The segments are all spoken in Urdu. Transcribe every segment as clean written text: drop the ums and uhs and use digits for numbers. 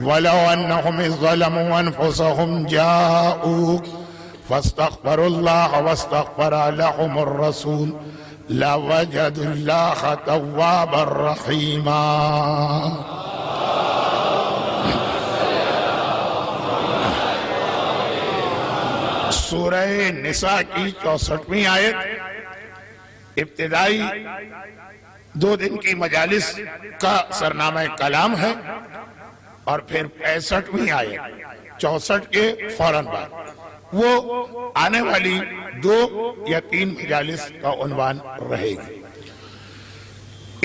وَلَوْ أَنَّهُمْ إِذْ ظَلَمُوا أَنفُسَهُمْ جَاءُوكَ فَاسْتَغْفَرُوا اللَّهَ وَاسْتَغْفَرَ لَهُمُ الرَّسُولُ لَوَجَدُوا اللَّهَ تَوَّابًا رَحِيمًا۔ سورہ نساء کی 64ویں آیت ابتدائی 2 دن کی مجالس کا سرنامہ کلام ہے، اور پھر 65ویں آیت 64 کے فوراً بعد وہ آنے والی 2 یا 3 مجالس کا عنوان رہے گی۔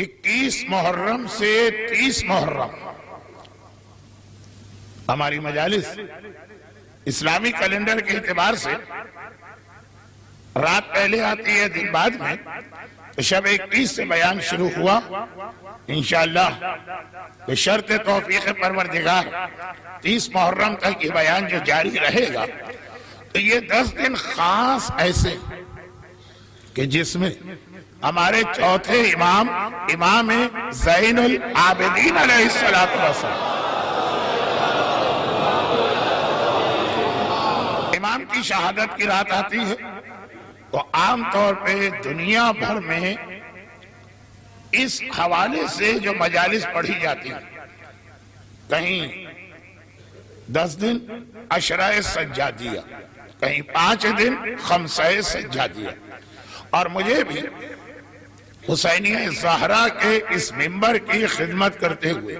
21 محرم سے 30 محرم ہماری مجالس اسلامی کیلنڈر کے اعتبار سے رات پہلے آتی ہے، دن بعد میں۔ تو شب 21 سے بیان شروع ہوا، انشاءاللہ بشرط توفیق پروردگار 30 محرم تک یہ بیان جو جاری رہے گا۔ تو یہ 10 دن خاص ایسے کہ جس میں ہمارے چوتھے امام زین العابدین علیہ السلام امام کی شہادت کی رات آتی ہے۔ تو عام طور پہ دنیا بھر میں اس حوالے سے جو مجالس پڑھی جاتی ہیں، کہیں 10 دن عشرہ سجادیہ، کہیں 5 دن خمسہ سجادیہ، اور مجھے بھی حسینیہ زہرا کے اس منبر کی خدمت کرتے ہوئے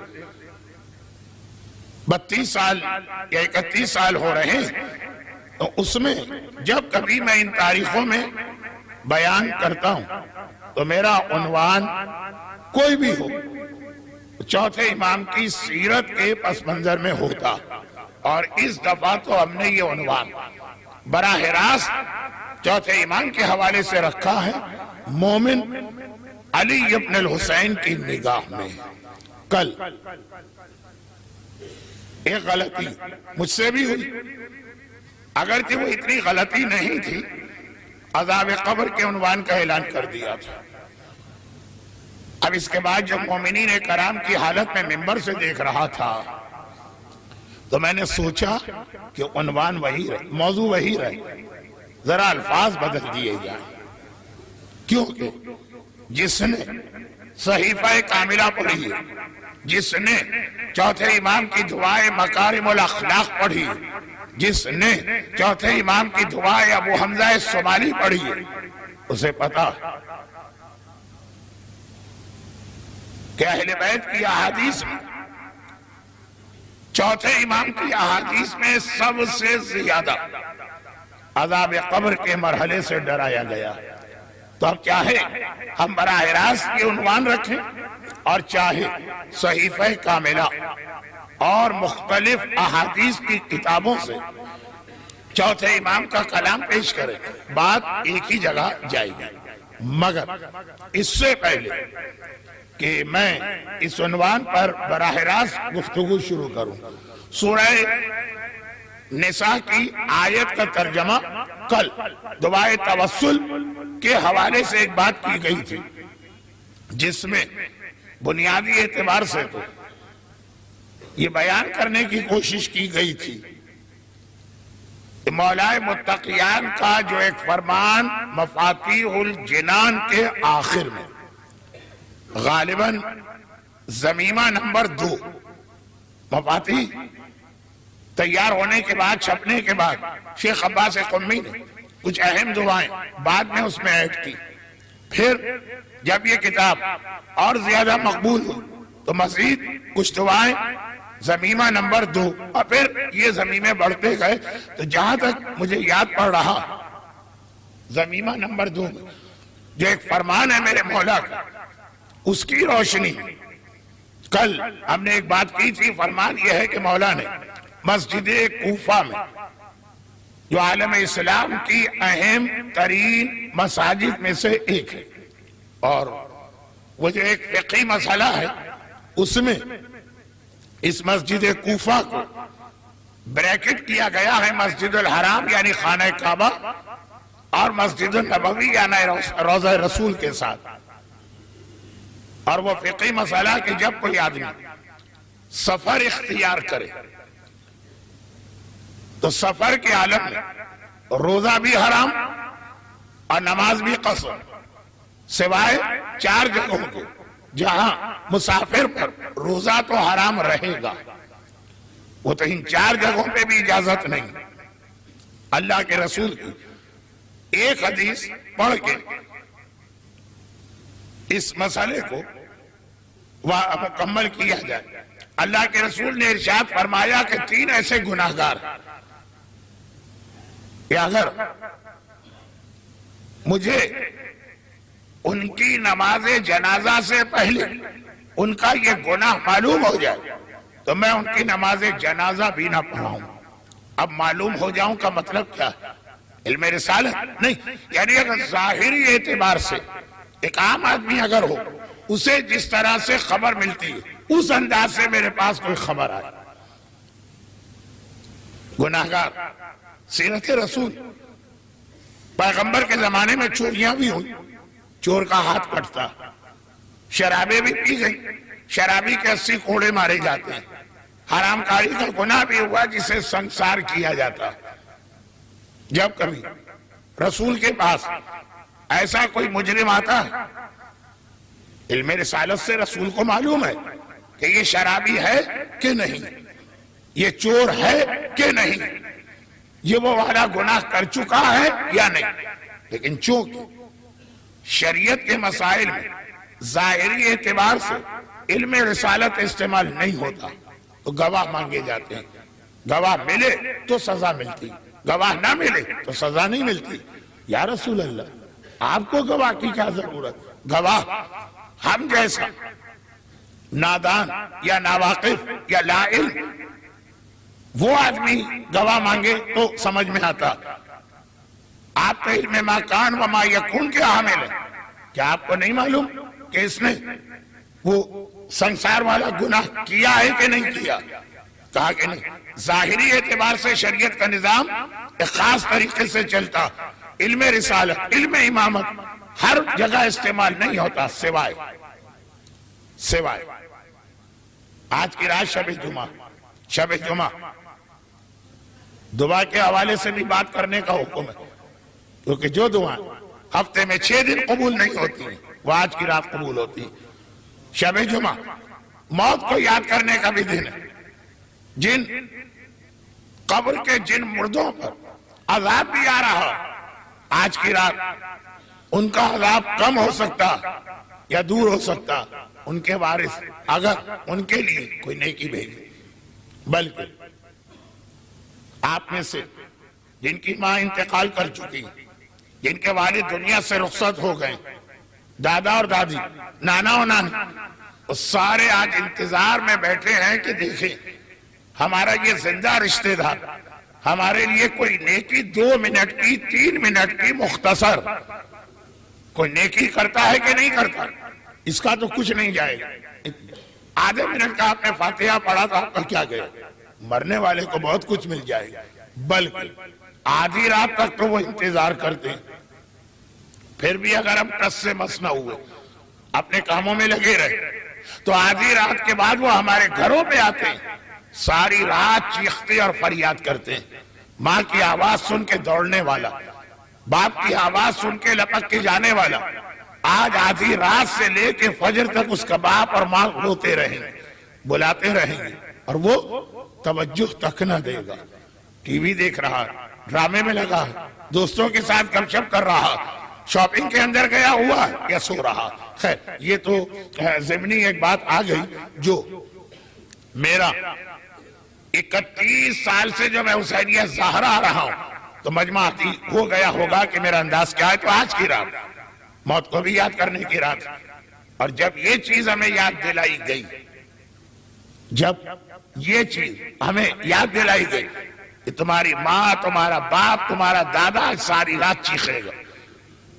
32 سال یا 31 سال ہو رہے ہیں۔ تو اس میں جب کبھی میں ان تاریخوں میں بیان کرتا ہوں تو میرا عنوان کوئی بھی ہو چوتھے امام کی سیرت کے پس منظر میں ہوتا، اور اس دفعہ تو ہم نے یہ عنوان براہ راست چوتھے امام کے حوالے سے رکھا ہے، مومن علی ابن الحسین کی نگاہ میں۔ کل ایک غلطی مجھ سے بھی ہوئی، اگرچہ وہ اتنی غلطی نہیں تھی، عذاب قبر کے عنوان کا اعلان کر دیا تھا۔ اب اس کے بعد جب مومنین کرام کی حالت میں منبر سے دیکھ رہا تھا تو میں نے سوچا کہ عنوان وہی رہے، موضوع وہی رہے، ذرا الفاظ بدل دیے جائیں، کیونکہ جس نے صحیفہ کاملہ پڑھی، جس نے چوتھے امام کی دعائے مکارم الاخلاق پڑھی، جس نے چوتھے امام کی دعائے ابو حمزہ الصومالی پڑھی، اسے پتا کہ اہل بیت کی احادیث میں چوتھے امام کی احادیث میں سب سے زیادہ عذاب قبر کے مرحلے سے ڈرایا گیا۔ تو اب چاہے ہم براہ راست یہ عنوان رکھیں، اور چاہے صحیفہ کاملہ اور مختلف احادیث کی کتابوں سے چوتھے امام کا کلام پیش کریں، بات ایک ہی جگہ جائے گی۔ مگر اس سے پہلے کہ میں اس عنوان پر براہ راست گفتگو شروع کروں، سورہ نساء کی آیت کا ترجمہ کل دعائے توسل کے حوالے سے ایک بات کی گئی تھی، جس میں بنیادی اعتبار سے تو یہ بیان کرنے کی کوشش کی گئی تھی کہ مولائے متقیان کا جو ایک فرمان مفاتیح الجنان کے آخر میں غالباً ضمیمہ نمبر 2 مفاتیح تیار ہونے کے بعد، چھپنے کے بعد، شیخ عباس قمی نے کچھ اہم دعائیں بعد میں اس میں ایڈ کی۔ پھر جب یہ کتاب اور زیادہ مقبول ہوئی تو مزید کچھ دعائیں ضمیمہ نمبر 2، اور پھر یہ ضمیمے بڑھتے گئے، تو جہاں تک مجھے یاد پڑ رہا ضمیمہ نمبر 2 میں جو ایک فرمان ہے میرے مولا کا، اس کی روشنی کل ہم نے ایک بات کی تھی۔ فرمان یہ ہے کہ مولا نے مسجد کوفہ میں جو عالم اسلام کی اہم ترین مساجد میں سے ایک ہے، اور وہ جو ایک فقہی مسئلہ ہے، اس میں اس مسجد کوفہ کو بریکٹ کیا گیا ہے مسجد الحرام یعنی خانہ کعبہ، اور مسجد النبوی یعنی روضہ رسول کے ساتھ۔ اور وہ فقہی مسئلہ کہ جب کوئی آدمی سفر اختیار کرے تو سفر کے عالم میں روزہ بھی حرام اور نماز بھی قصر، سوائے 4 جگہوں کے جہاں مسافر پر روزہ تو حرام رہے گا، وہ تو ان 4 جگہوں پہ بھی اجازت نہیں۔ اللہ کے رسول کی ایک حدیث پڑھ کے اس مسئلے کو مکمل کیا جائے۔ اللہ کے رسول نے ارشاد فرمایا کہ 3 ایسے گناہگار کہ اگر مجھے ان کی نماز جنازہ سے پہلے ان کا یہ گناہ معلوم ہو جائے تو میں ان کی نماز جنازہ بھی نہ پڑھاؤں۔ اب معلوم ہو جاؤں کا مطلب کیا ہے؟ علم رسالت نہیں، یعنی اگر ظاہری اعتبار سے ایک عام آدمی اگر ہو، اسے جس طرح سے خبر ملتی ہے اس انداز سے میرے پاس کوئی خبر آئے۔ گناہگار سیرت رسول، پیغمبر کے زمانے میں چوریاں بھی ہوئی، چور کا ہاتھ کٹتا، شرابیں بھی پی گئی، شرابی کے 80 کوڑے مارے جاتے ہیں، حرام کاری کا گناہ بھی ہوا جسے سنسار کیا جاتا۔ جب کبھی رسول کے پاس ایسا کوئی مجرم آتا ہے، علم رسالت سے رسول کو معلوم ہے کہ یہ شرابی ہے کہ نہیں، یہ چور ہے کہ نہیں، یہ وہ والا گناہ کر چکا ہے یا نہیں، لیکن چونکہ شریعت کے مسائل میں ظاہری اعتبار سے علم رسالت استعمال نہیں ہوتا تو گواہ مانگے جاتے ہیں۔ گواہ ملے تو سزا ملتی، گواہ نہ ملے تو سزا نہیں ملتی۔ یا رسول اللہ، آپ کو گواہ کی کیا ضرورت؟ گواہ ہم جیسا نادان یا ناواقف یا لا علم وہ آدمی گواہ مانگے تو سمجھ میں آتا۔ آپ کا علم ما کان و ما یکون کے حامل ہے، کیا آپ کو نہیں معلوم کہ اس نے وہ سنسار والا گناہ کیا ہے کہ نہیں کیا؟ کہا کہ نہیں۔ ظاہری اعتبار سے شریعت کا نظام ایک خاص طریقے سے چلتا، علم رسالت، علم امامت ہر جگہ استعمال نہیں ہوتا سوائے آج کی رات شب جمعہ دعا کے حوالے سے بھی بات کرنے کا حکم ہے، کیونکہ جو دعا ہفتے میں 6 دن قبول نہیں ہوتی وہ آج کی رات قبول ہوتی۔ شب جمعہ موت کو یاد کرنے کا بھی دن ہے۔ جن قبر کے جن مردوں پر عذاب بھی آ رہا آج کی رات ان کا عذاب کم ہو سکتا یا دور ہو سکتا، ان کے وارث اگر ان کے لیے کوئی نیکی بھیجے۔ بلکہ آپ میں سے جن کی ماں انتقال کر چکی، جن کے والد دنیا سے رخصت ہو گئے، دادا اور دادی، نانا اور نانی، وہ سارے آج انتظار میں بیٹھے ہیں کہ دیکھیں ہمارا یہ زندہ رشتہ دار ہمارے لیے کوئی نیکی 2 منٹ کی 3 منٹ کی مختصر کوئی نیکی کرتا ہے کہ نہیں کرتا۔ اس کا تو کچھ نہیں جائے گا، آدھے منٹ کا آپ نے فاتحہ پڑھا تو آپ کا کیا گیا؟ مرنے والے کو بہت کچھ مل جائے گا۔ بلکہ آدھی رات تک تو وہ انتظار کرتے ہیں، پھر بھی اگر ہم ٹس سے مس نہ ہوئے اپنے کاموں میں لگے رہے تو آدھی رات کے بعد وہ ہمارے گھروں پہ آتے ہیں، ساری رات چیختے اور فریاد کرتے ہیں۔ ماں کی آواز سن کے دوڑنے والا، باپ کی آواز سن کے لپک کے جانے والا، آج آدھی رات سے لے کے فجر تک اس کا باپ اور ماں روتے رہیں گے، بلاتے رہیں گے، اور وہ توجہ تک نہ دے گا۔ ٹی وی دیکھ رہا، ڈرامے میں لگا، دوستوں کے ساتھ گپ شپ کر رہا، شاپنگ کے اندر گیا ہوا یا سو رہا۔ خیر یہ تو ضمنی ایک بات آ گئی جو میرا 31 سال سے جو میں حسینیہ زہرا آ رہا ہوں تو مجمع ہو گیا ہوگا کہ میرا انداز کیا ہے۔ تو آج کی رات موت کو بھی یاد کرنے کی رات، اور جب یہ چیز ہمیں یاد دلائی گئی، جب یہ چیز ہمیں یاد دلائی گئی کہ تمہاری ماں، تمہارا باپ، تمہارا دادا ساری رات چیخے گا،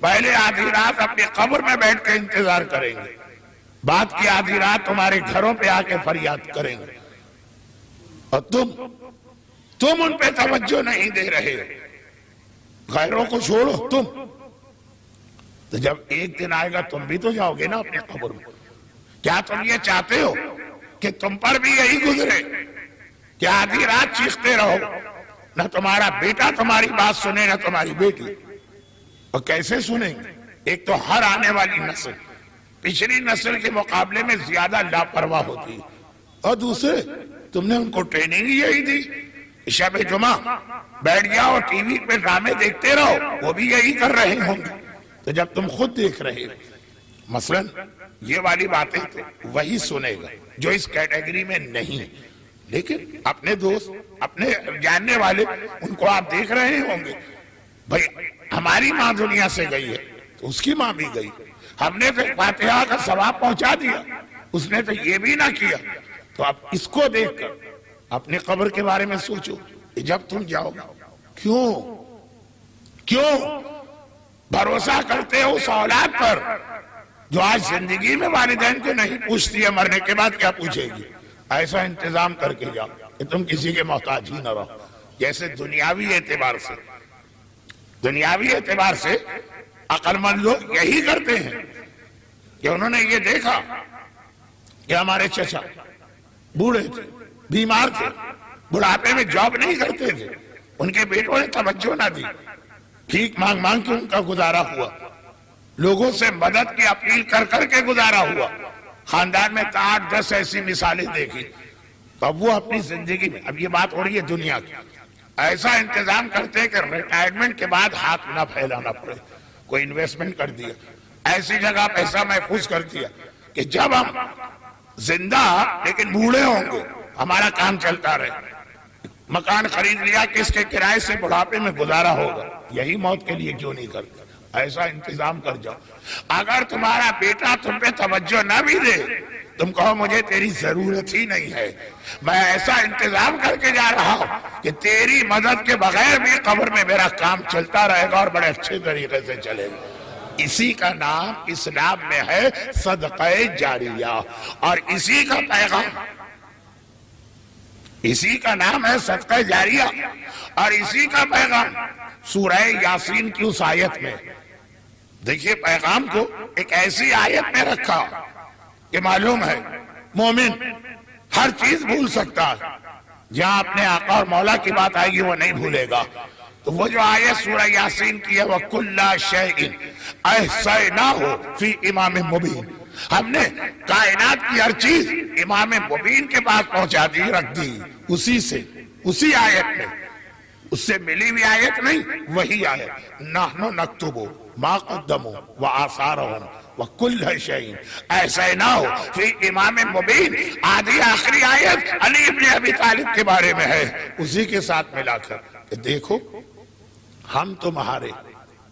پہلے آدھی رات اپنی قبر میں بیٹھ کے انتظار کریں گے، بعد کی آدھی رات تمہارے گھروں پہ آ کے فریاد کریں گے، اور تم ان پہ توجہ نہیں دے رہے، غیروں کو چھوڑو تم، تو جب ایک دن آئے گا تم بھی تو جاؤ گے نا اپنے قبر میں۔ کیا تم یہ چاہتے ہو کہ تم پر بھی یہی گزرے کہ آدھی رات چیختے رہو، نہ تمہارا بیٹا تمہاری بات سنے نہ تمہاری بیٹی؟ اور کیسے سنیں گے؟ ایک تو ہر آنے والی نسل پچھلی نسل کے مقابلے میں زیادہ لاپرواہ ہوتی ہے، اور دوسرے تم نے ان کو ٹریننگ یہی دی، شب جمعہ بیٹھ جاؤ ٹی وی پہ ڈرامے دیکھتے رہو، وہ بھی یہی کر رہے ہوں گے۔ تو جب تم خود دیکھ رہے ہو، مثلا یہ والی باتیں تو وہی سنے گا جو اس کیٹیگری میں نہیں، لیکن اپنے دوست اپنے جاننے والے ان کو آپ دیکھ رہے ہوں گے، بھائی ہماری ماں دنیا سے گئی ہے تو اس کی ماں بھی گئی، ہم نے تو فاتحہ کا ثواب پہنچا دیا، اس نے تو یہ بھی نہ کیا۔ تو اب اس کو دیکھ کر اپنی قبر کے بارے میں سوچو کہ جب تم جاؤ کیوں بھروسہ کرتے ہو اس اولاد پر جو آج زندگی میں والدین کو نہیں پوچھتی ہے، مرنے کے بعد کیا پوچھے گی؟ ایسا انتظام کر کے جاؤ کہ تم کسی کے محتاج ہی نہ رہو۔ جیسے دنیاوی اعتبار سے عقل مند لوگ یہی کرتے ہیں کہ انہوں نے یہ دیکھا کہ ہمارے چچا بوڑھے تھے، بیمار تھے، بڑھاپے میں جاب نہیں کرتے تھے، ان کے بیٹوں نے توجہ نہ دی، بھیک مانگ مانگ کے ان کا گزارا ہوا، لوگوں سے مدد کی اپیل کر کر کے گزارا ہوا، خاندان میں 8-10 ایسی مثالیں دیکھی۔ تو اب وہ اپنی زندگی میں، اب یہ بات ہو رہی ہے دنیا کی، ایسا انتظام کرتے کہ ریٹائرمنٹ کے بعد ہاتھ نہ پھیلانا پڑے، کوئی انویسٹمنٹ کر دیا، ایسی جگہ پیسہ محفوظ کر دیا کہ جب ہم زندہ لیکن بوڑھے ہوں گے ہمارا کام چلتا رہے، مکان خرید لیا کہ اس کے کرائے سے بڑھاپے میں گزارا ہوگا، یہی موت کے لیے کیوں نہیں کرتے؟ ایسا انتظام کر جاؤ۔ اگر تمہارا بیٹا تم پہ توجہ نہ بھی دے، تم کہو مجھے تیری ضرورت ہی نہیں ہے، میں ایسا انتظام کر کے جا رہا ہوں کہ تیری مدد کے بغیر بھی قبر میں میرا کام چلتا رہے گا اور بڑے اچھے طریقے سے چلے گا۔ اسی کا نام اسلام میں ہے صدقہ جاریہ، اور اسی کا نام ہے صدقہ جاریہ، اور اسی کا پیغام سورہ یاسین کی اس آیت میں، دیکھیے پیغام کو ایک ایسی آیت میں رکھا کہ معلوم ہے مومن ہر چیز بھول سکتا ہے، جہاں اپنے آقا اور مولا کی بات آئے گی وہ نہیں بھولے گا۔ تو وہ جو آیت سورہ یاسین کی ہے، وَكُلَّ شَيْءٍ أَحْصَيْنَاهُ فِي إِمَامٍ مُبِينٍ، ہم نے کائنات کی ہر چیز امام مبین کے پاس پہنچا دی، رکھ دی، اسی آیت میں، اس سے ملی ہوئی آیت نہیں، وہی آیت نحن نکتب ما قدموا وآثارهم وكل شيء احصيناه فی امام مبین، آدھی آخری آیت علی ابن ابی طالب کے بارے میں ہے، اسی کے ساتھ ملا کر کہ دیکھو ہم تمہارے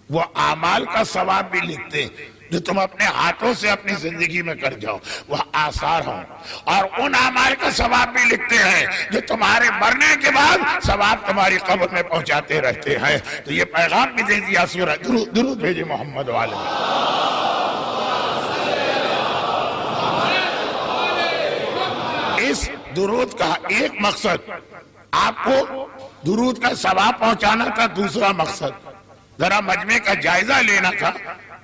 وہ اعمال کا ثواب بھی لکھتے ہیں جو تم اپنے ہاتھوں سے اپنی زندگی میں کر جاؤ، وہ آثار ہوں، اور ان اعمال کا ثواب بھی لکھتے ہیں جو تمہارے مرنے کے بعد ثواب تمہاری قبر میں پہنچاتے رہتے ہیں۔ تو یہ پیغام بھی دے دیا سورہ، درود بھیجے محمد والے۔ اس درود کا ایک مقصد آپ کو درود کا ثواب پہنچانا تھا، دوسرا مقصد ذرا مجمع کا جائزہ لینا تھا۔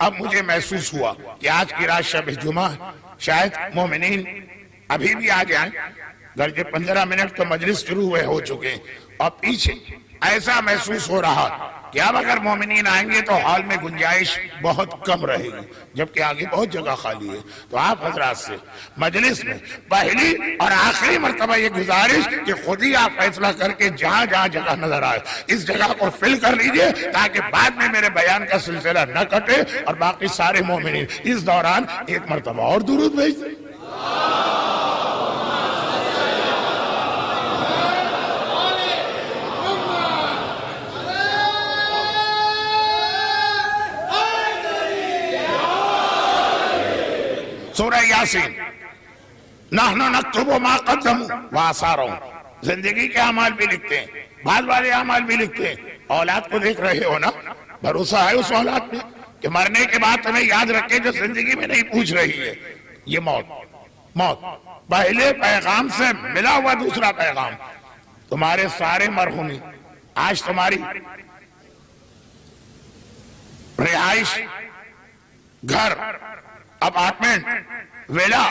اب مجھے محسوس ہوا کہ آج کی رات شب جمعہ، شاید مومنین ابھی بھی آ جائیں، گرچہ 15 منٹ تو مجلس شروع ہوئے ہو چکے ہیں، اور پیچھے ایسا محسوس ہو رہا کہ اب اگر مومنین آئیں گے تو ہال میں گنجائش بہت کم رہے گی، جبکہ آگے بہت جگہ خالی ہے۔ تو آپ حضرات سے مجلس میں پہلی اور آخری مرتبہ یہ گزارش کہ خود ہی آپ فیصلہ کر کے جہاں جہاں جگہ نظر آئے اس جگہ کو فل کر لیجئے، تاکہ بعد میں میرے بیان کا سلسلہ نہ کٹے، اور باقی سارے مومنین اس دوران ایک مرتبہ اور درود بھیج دیں۔ سورہ یاسین، نحن نکتب ما قدموا وآثارهم، زندگی کے اعمال بھی لکھتے ہیں، بعد والے اعمال بھی لکھتے ہیں۔ اولاد کو دیکھ رہے ہو نا، بھروسہ ہے اس اولاد پہ کہ مرنے کے بعد تمہیں یاد رکھے جو زندگی میں نہیں پوچھ رہی ہے۔ یہ موت پہلے پیغام سے ملا ہوا دوسرا پیغام، تمہارے سارے مرحومین آج تمہاری رہائش، گھر، اپارٹمنٹ، ویلا،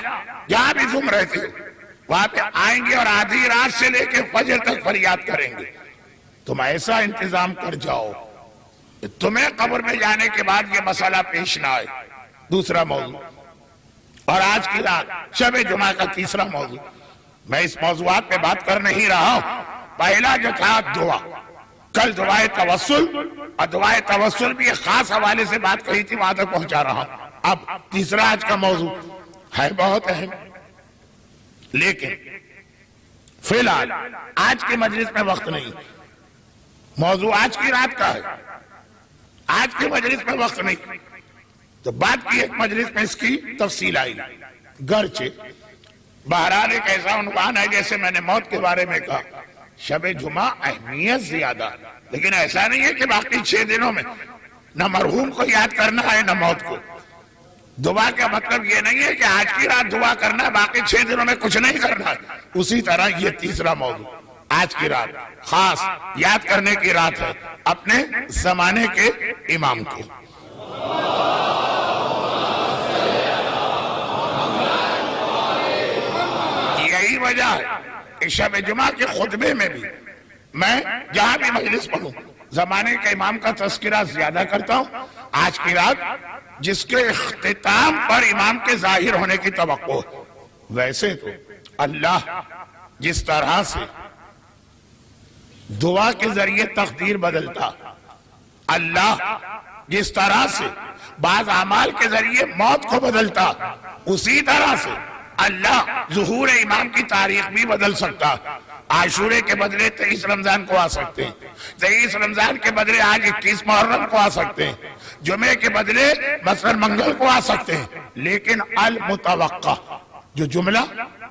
جہاں بھی تم رہتے ہو، وہاں پہ آئیں گے اور آدھی رات سے لے کے فجر تک فریاد کریں گے. تم ایسا انتظام کر جاؤ کہ تمہیں قبر میں جانے کے بعد یہ مسئلہ پیش نہ آئے. دوسرا موضوع، اور آج کی رات شب جمعہ کا تیسرا موضوع. میں اس موضوعات پہ بات کر نہیں رہا ہوں. پہلا جو تھا دعا، کل دعائے توسل، اور دعائے توسل بھی ایک خاص حوالے سے بات کہی تھی، وہاں تک پہنچا رہا ہوں. اب تیسرا آج کا موضوع ہے بہت اہم، لیکن فی الحال آج کی مجلس میں وقت نہیں. موضوع آج کی رات کا ہے، آج کی مجلس میں وقت نہیں. تو بات کی ایک مجلس میں اس کی تفصیل آئی. گرچہ بہرحال ایک ایسا عنوان ہے، جیسے میں نے موت کے بارے میں کہا، شب جمعہ اہمیت زیادہ، لیکن ایسا نہیں ہے کہ باقی 6 دنوں میں نہ مرحوم کو یاد کرنا ہے نہ موت کو. دعا کا مطلب یہ نہیں ہے کہ آج کی رات دعا کرنا ہے، باقی 6 دنوں میں کچھ نہیں کرنا ہے. اسی طرح یہ تیسرا موضوع، آج کی رات خاص یاد کرنے کی رات ہے اپنے زمانے کے امام کو. یہی وجہ ہے کہ شب جمعہ کے خطبے میں بھی میں جہاں بھی مجلس پڑھوں زمانے کے امام کا تذکرہ زیادہ کرتا ہوں. آج کی رات جس کے اختتام پر امام کے ظاہر ہونے کی توقع ہے. ویسے تو اللہ جس طرح سے دعا کے ذریعے تقدیر بدلتا، اللہ جس طرح سے بعض اعمال کے ذریعے موت کو بدلتا، اسی طرح سے اللہ ظہور امام کی تاریخ بھی بدل سکتا. عاشورے کے بدلے 23 رمضان کو آ سکتے ہیں، 23 رمضان کے بدلے آج 21 محرم کو آ سکتے ہیں، جمعے کے بدلے مثلا منگل کو آ سکتے ہیں. لیکن المتوقع جو جملہ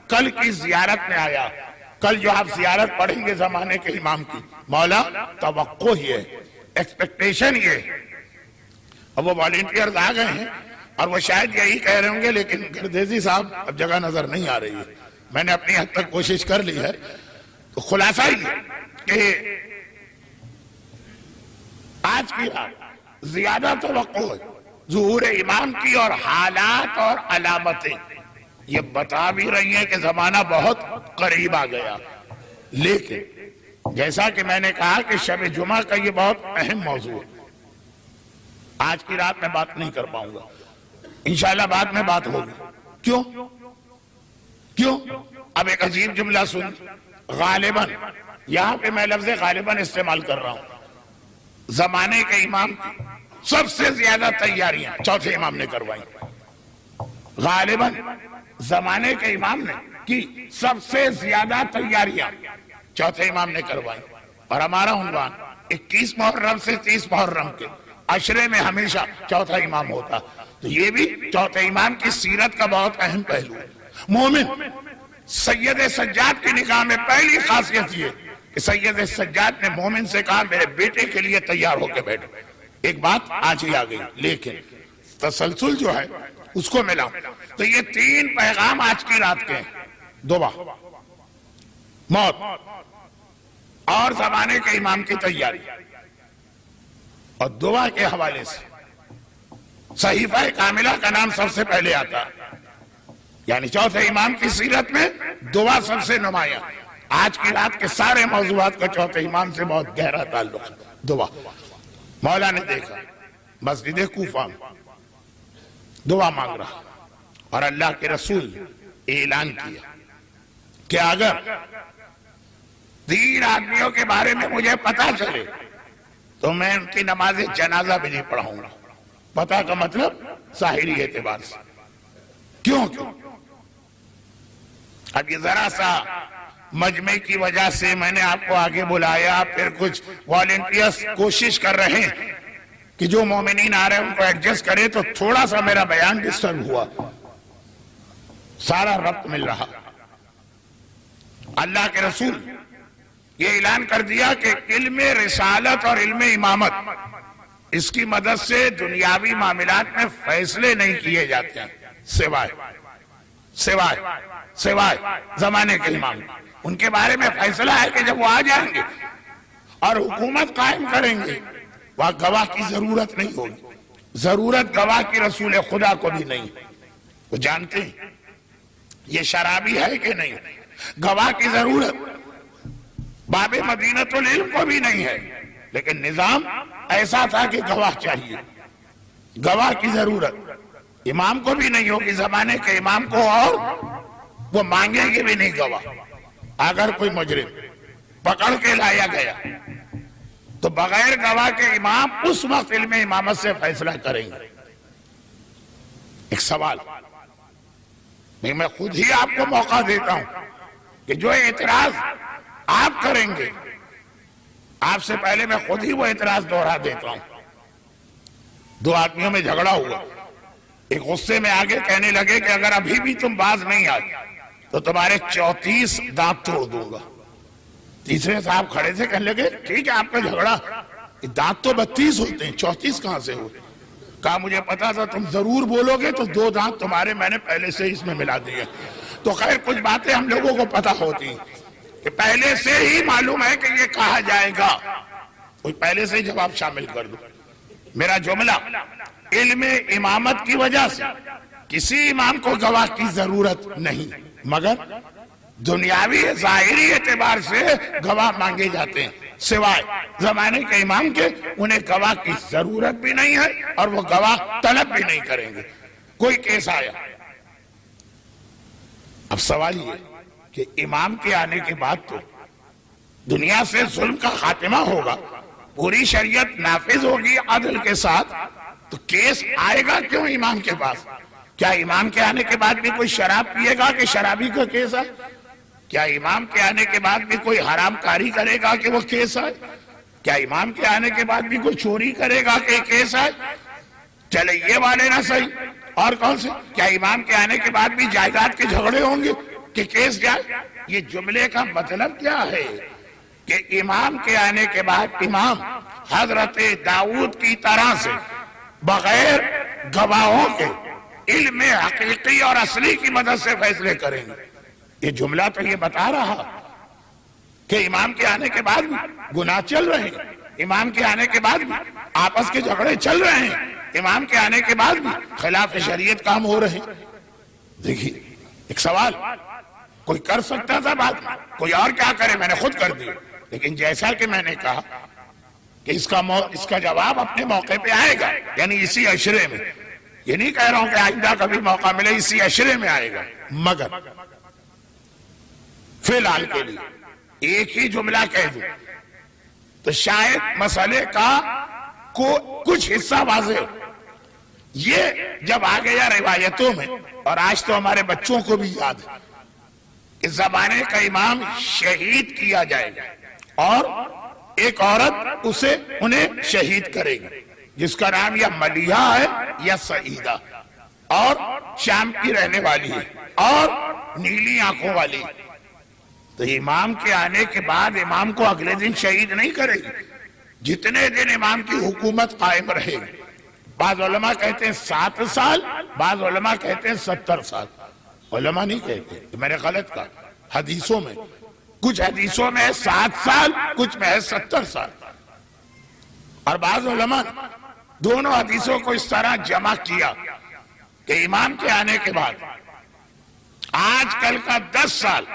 کل کی زیارت میں آیا، کل جو آپ زیارت پڑھیں گے زمانے کے امام کی، مولا توقع ہی ہے، ایکسپیکٹیشن یہ ہے. اب وہ والنٹیئرز آ گئے ہیں اور وہ شاید یہی کہہ رہے ہوں گے، لیکن گردیزی صاحب اب جگہ نظر نہیں آ رہی ہے. میں نے اپنی حد تک کوشش کر لی ہے. تو خلاصہ ہی ہے کہ آج کی رات زیادہ توقع ہے ظہور امام کی، اور حالات اور علامتیں یہ بتا بھی رہی ہیں کہ زمانہ بہت قریب آ گیا. لیکن جیسا کہ میں نے کہا کہ شب جمعہ کا یہ بہت اہم موضوع ہے، آج کی رات میں بات نہیں کر پاؤں گا. انشاءاللہ بعد میں بات ہوگی. کیوں؟ اب ایک عجیب جملہ سن. غالباً یہاں پہ میں لفظ غالباً استعمال کر رہا ہوں. زمانے کے امام کی سب سے زیادہ تیاریاں چوتھے امام نے کروائی. غالباً زمانے کے امام نے کی سب سے زیادہ تیاریاں چوتھے امام نے کروائی. اور ہمارا عنوان 21 محرم سے 30 محرم کے عشرے میں ہمیشہ چوتھا امام ہوتا. تو یہ بھی چوتھے امام کی سیرت کا بہت اہم پہلو ہے. مومن سید سجاد کی نگاہ میں پہلی خاصیت یہ کہ سید سجاد نے مومن سے کہا میرے بیٹے کے لیے تیار ہو کے بیٹھو. ایک بات آج ہی آ گئی، لیکن تسلسل جو ہے اس کو ملا. تو یہ 3 پیغام آج کی رات کے ہیں: دعا، موت اور زمانے کے امام کی تیاری. اور دعا کے حوالے سے صحیفہ کاملہ کا نام سب سے پہلے آتا ہے، یعنی چوتھے امام کی سیرت میں دعا سب سے نمایاں. آج کی رات کے سارے موضوعات کا چوتھے امام سے بہت گہرا تعلق ہے. دعا. مولا نے دیکھا مسجد کوفہ میں دعا مانگ رہا، اور اللہ کے رسول نے اعلان کیا کہ اگر 3 آدمیوں کے بارے میں مجھے پتا چلے تو میں ان کی نماز جنازہ بھی نہیں پڑھاؤں گا. پتہ کا مطلب ظاہری اعتبار سے. کیوں؟ اب یہ ذرا سا مجمع کی وجہ سے میں نے آپ کو آگے بلایا، پھر کچھ والنٹیئرز کوشش کر رہے ہیں کہ جو مومنین آ رہے ہیں ان کو ایڈجسٹ کرے، تو تھوڑا سا میرا بیان ڈسٹرب ہوا. سارا ربط مل رہا. اللہ کے رسول یہ اعلان کر دیا کہ علم رسالت اور علم امامت اس کی مدد سے دنیاوی معاملات میں فیصلے نہیں کیے جاتے ہیں سوائے زمانے کے امام. ان کے بارے میں فیصلہ ہے کہ جب وہ آ جائیں گے اور حکومت قائم کریں گے وہاں گواہ کی ضرورت نہیں ہوگی. ضرورت گواہ کی رسول خدا کو بھی نہیں. وہ جانتے ہیں یہ شرابی ہے کہ نہیں، گواہ کی ضرورت باب مدینۃ العلم کو بھی نہیں ہے، لیکن نظام ایسا تھا کہ گواہ چاہیے، گواہ کی ضرورت امام کو بھی نہیں ہوگی زمانے کے امام کو، اور وہ مانگیں گے بھی نہیں گواہ۔ اگر کوئی مجرم پکڑ کے لایا گیا تو بغیر گواہ کے امام اس وقت علم امامت سے فیصلہ کریں گے۔ ایک سوال میں خود ہی آپ کو موقع دیتا ہوں کہ جو اعتراض آپ کریں گے، آپ سے پہلے میں خود ہی وہ اعتراض دوہرا دیتا ہوں۔ دو آدمیوں میں جھگڑا ہوا، ایک غصے میں آگے کہنے لگے کہ اگر ابھی بھی تم باز نہیں آئے تو تمہارے 34 دانت توڑ دوں گا۔ تیسرے صاحب کھڑے سے کہنے لگے ٹھیک ہے آپ کا جھگڑا، دانت تو 32 ہوتے ہیں، 34 کہاں سے ہوئے؟ کہا مجھے پتا تھا تم ضرور بولو گے تو 2 دانت تمہارے میں نے پہلے سے اس میں ملا دیے۔ تو خیر کچھ باتیں ہم لوگوں کو پتا ہوتی ہیں کہ پہلے سے ہی معلوم ہے کہ یہ کہا جائے گا، کوئی پہلے سے ہی جواب شامل کر دو۔ میرا جملہ علم امامت کی وجہ سے کسی امام کو گواہ کی ضرورت نہیں، مگر دنیاوی ظاہری اعتبار سے گواہ مانگے جاتے ہیں، سوائے زمانے کے امام کے انہیں گواہ کی ضرورت بھی نہیں ہے اور وہ گواہ طلب بھی نہیں کریں گے۔ کوئی کیس آیا، اب سوال یہ کہ امام کے آنے کے بعد تو دنیا سے ظلم کا خاتمہ ہوگا، پوری شریعت نافذ ہوگی عدل کے ساتھ، تو کیس آئے گا کیوں امام کے پاس؟ کیا امام کے آنے کے بعد بھی کوئی شراب پیے گا کہ شرابی کا کیس آئے؟ کیا امام کے آنے کے بعد بھی کوئی حرام کاری کرے گا کہ وہ کیس آئے؟ کیا امام کے آنے کے بعد بھی کوئی چوری کرے گا کہ کیس آئے؟ چلے یہ والے نہ صحیح، اور کون سے؟ کیا امام کے آنے کے بعد بھی جائیداد کے جھگڑے ہوں گے کہ کیس جائے؟ یہ جملے کا مطلب کیا ہے کہ امام کے آنے کے بعد امام حضرت داؤد کی طرح سے بغیر گواہوں کے علم حقیقی اور اصلی کی مدد سے فیصلے کریں گے۔ یہ جملہ تو یہ بتا رہا کہ امام کے آنے کے بعد بھی گناہ چل رہے ہیں، امام کے آنے کے بعد بھی آپس کے جھگڑے چل رہے ہیں، امام کے آنے کے بعد بھی خلاف شریعت کام ہو رہے ہیں۔ دیکھیے ایک سوال کوئی کر سکتا تھا بات، کوئی اور کیا کرے، میں نے خود کر دی، لیکن جیسا کہ میں نے کہا کہ اس کا جواب اپنے موقع پہ آئے گا، یعنی اسی عشرے میں، یہ نہیں کہہ رہا ہوں کہ آئندہ کبھی موقع ملے، اسی عشرے میں آئے گا، مگر فی الحال کے لیے ایک ہی جملہ کہہ دوں تو شاید مسئلے کا کچھ حصہ واضح ہو۔ یہ جب آ گیا روایتوں میں، اور آج تو ہمارے بچوں کو بھی یاد ہے کہ زمانے کا امام شہید کیا جائے گا اور ایک عورت انہیں شہید کرے گی، جس کا نام یا ملیحہ ہے یا سعیدہ، اور شام کی رہنے والی ہے اور نیلی آنکھوں والی۔ تو امام کے آنے کے بعد امام کو اگلے دن شہید نہیں کرے گی، جتنے دن امام کی حکومت قائم رہے گی۔ بعض علماء کہتے ہیں 7 سال، بعض علماء کہتے ہیں 70 سال، علماء نہیں کہتے، میں نے غلط کہا، حدیثوں میں کچھ حدیثوں میں 7 سال، کچھ میں 70 سال، اور بعض علماء نے دونوں حدیثوں کو اس طرح جمع کیا کہ امام کے آنے کے بعد آج کل کا 10 سال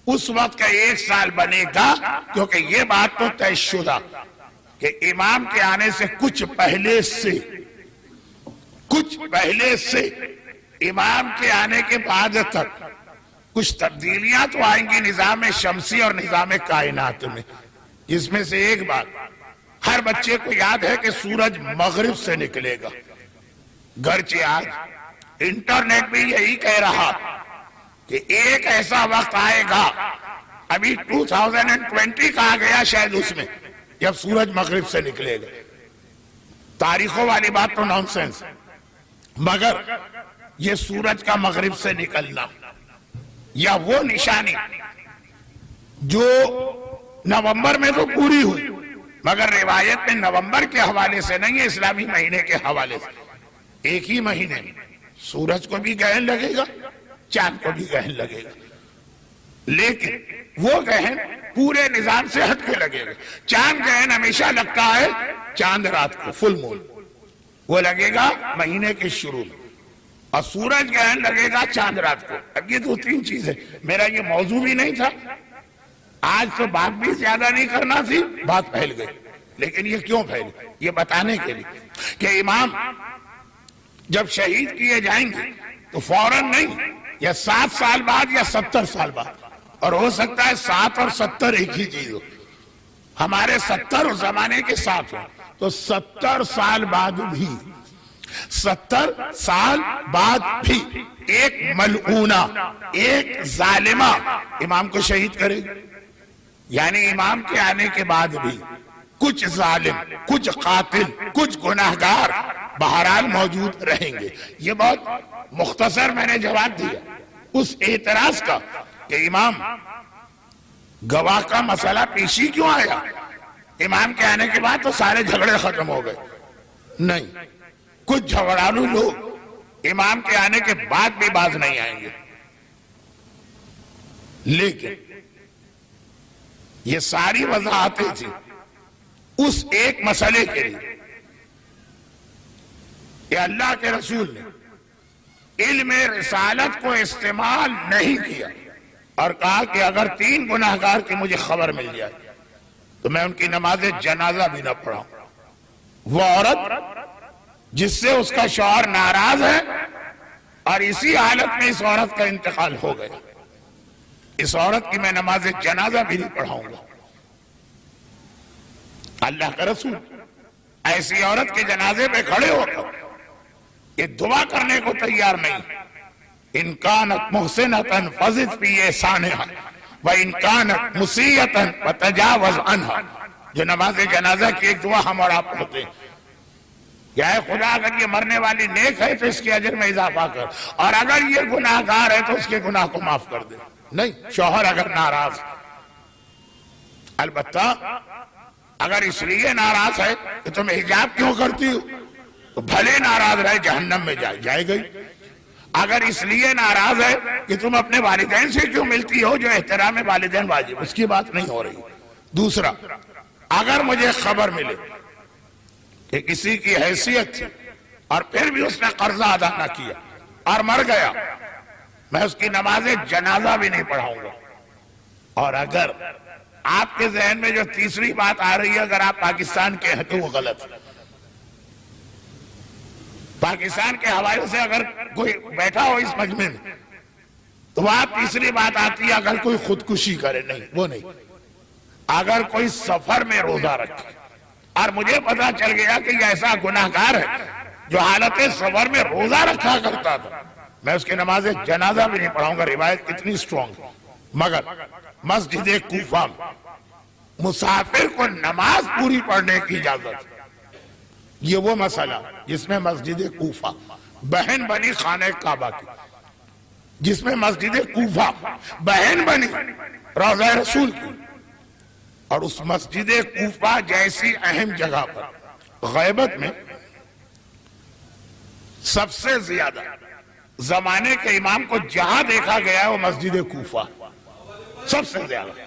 اس وقت کا 1 سال بنے گا، کیونکہ یہ بات تو طے شدہ کہ امام کے آنے سے کچھ پہلے سے امام کے آنے کے بعد تک کچھ تبدیلیاں تو آئیں گی نظام شمسی اور نظام کائنات میں۔ اس میں سے ایک بات ہر بچے کو یاد ہے کہ سورج مغرب سے نکلے گا، گرچہ آج انٹرنیٹ بھی یہی کہہ رہا کہ ایک ایسا وقت آئے گا، ابھی 2020 کہا گیا شاید اس میں، جب سورج مغرب سے نکلے گا۔ تاریخوں والی بات تو نان سینس، مگر یہ سورج کا مغرب سے نکلنا یا وہ نشانی جو نومبر میں تو پوری ہوئی، مگر روایت میں نومبر کے حوالے سے نہیں ہے، اسلامی مہینے کے حوالے سے ایک ہی مہینے میں سورج کو بھی گہن لگے گا، چاند کو بھی گہن لگے گا، لیکن وہ گہن پورے نظام سے ہٹ کے لگے گا۔ چاند گہن ہمیشہ لگتا ہے چاند رات کو، فل مون، وہ لگے گا مہینے کے شروع میں، اور سورج گرہن لگے گا چاند رات کو. اب یہ 2-3 چیزیں، میرا یہ موضوع بھی نہیں تھا، آج تو بات بھی زیادہ نہیں کرنا تھی، بات پھیل گئی. لیکن یہ کیوں پھیل گئی؟ یہ بتانے کے لیے کہ امام جب شہید کیے جائیں گے تو فوراً نہیں، یا 7 سال بعد یا 70 سال بعد، اور ہو سکتا ہے 7 اور 70 ایک ہی چیز ہو. ہمارے 70 زمانے کے ساتھ ہو تو 70 سال بعد بھی، 70 سال بعد بھی ایک ملعونہ، ایک ظالمہ امام کو شہید کرے گی. یعنی امام کے آنے کے بعد بھی کچھ ظالم، کچھ قاتل، کچھ گناہگار بہرحال موجود رہیں گے. یہ بہت مختصر میں نے جواب دیا اس اعتراض کا کہ امام گواہ کا مسئلہ پیشی کیوں آیا؟ امام کے آنے کے بعد تو سارے جھگڑے ختم ہو گئے. نہیں، کچھ جھگڑالو لوگ امام کے آنے کے بعد بھی باز نہیں آئیں گے. لیکن یہ ساری وضاحتیں تھی اس ایک مسئلے کے لیے کہ اللہ کے رسول نے علم رسالت کو استعمال نہیں کیا اور کہا کہ اگر 3 گناہگار کی مجھے خبر مل جائے تو میں ان کی نماز جنازہ بھی نہ پڑھاؤں. وہ عورت جس سے اس کا شوہر ناراض ہے اور اسی حالت میں اس عورت کا انتقال ہو گیا، اس عورت کی میں نماز جنازہ بھی نہیں پڑھاؤں گا. اللہ کا رسول ایسی عورت کے جنازے پہ کھڑے ہو کر یہ دعا کرنے کو تیار نہیں. ان کانت محسنۃ فزد فی احسانہا وان کانت مسیئۃ فتجاوز عنہا. جو نماز جنازہ کی ایک دعا ہم اور آپ پڑھتے ہیں، یا اے خدا اگر یہ مرنے والی نیک ہے تو اس کے اجر میں اضافہ کر، اور اگر یہ گناہگار ہے تو اس کے گناہ کو معاف کر دے. نہیں، شوہر اگر ناراض، البتہ اگر اس لیے ناراض ہے کہ تم حجاب کیوں کرتی ہو تو بھلے ناراض رہے، جہنم میں جائے گئی. اگر اس لیے ناراض ہے کہ تم اپنے والدین سے کیوں ملتی ہو جو احترام والدین واجب، اس کی بات نہیں ہو رہی. دوسرا، اگر مجھے خبر ملے کہ کسی کی حیثیت تھی اور پھر بھی اس نے قرضہ ادا نہ کیا اور مر گیا، میں اس کی نماز جنازہ بھی نہیں پڑھاؤں گا. اور اگر آپ کے ذہن میں جو تیسری بات آ رہی ہے، اگر آپ پاکستان کے ہیں تو وہ غلط ہے. پاکستان کے حوالے سے اگر کوئی بیٹھا ہو اس مجمع میں تو وہاں تیسری بات آتی ہے اگر کوئی خودکشی کرے. نہیں، وہ نہیں. اگر کوئی سفر میں روزہ رکھے اور مجھے پتا چل گیا کہ یہ ایسا گناہگار ہے جو حالت سفر میں روزہ رکھا کرتا تھا، میں اس کی نماز جنازہ بھی نہیں پڑھاؤں گا. روایت کتنی سٹرونگ ہے. مگر مسجد کوفہ میں مسافر کو نماز پوری پڑھنے کی اجازت ہے. یہ وہ مسئلہ جس میں مسجد کوفہ بہن بنی خانہ کعبہ کی، جس میں مسجد کوفہ بہن بنی روضہ رسول کی، اور اس مسجد کوفہ جیسی اہم جگہ پر غیبت میں سب سے زیادہ زمانے کے امام کو جہاں دیکھا گیا ہے وہ مسجد کوفہ سب سے زیادہ.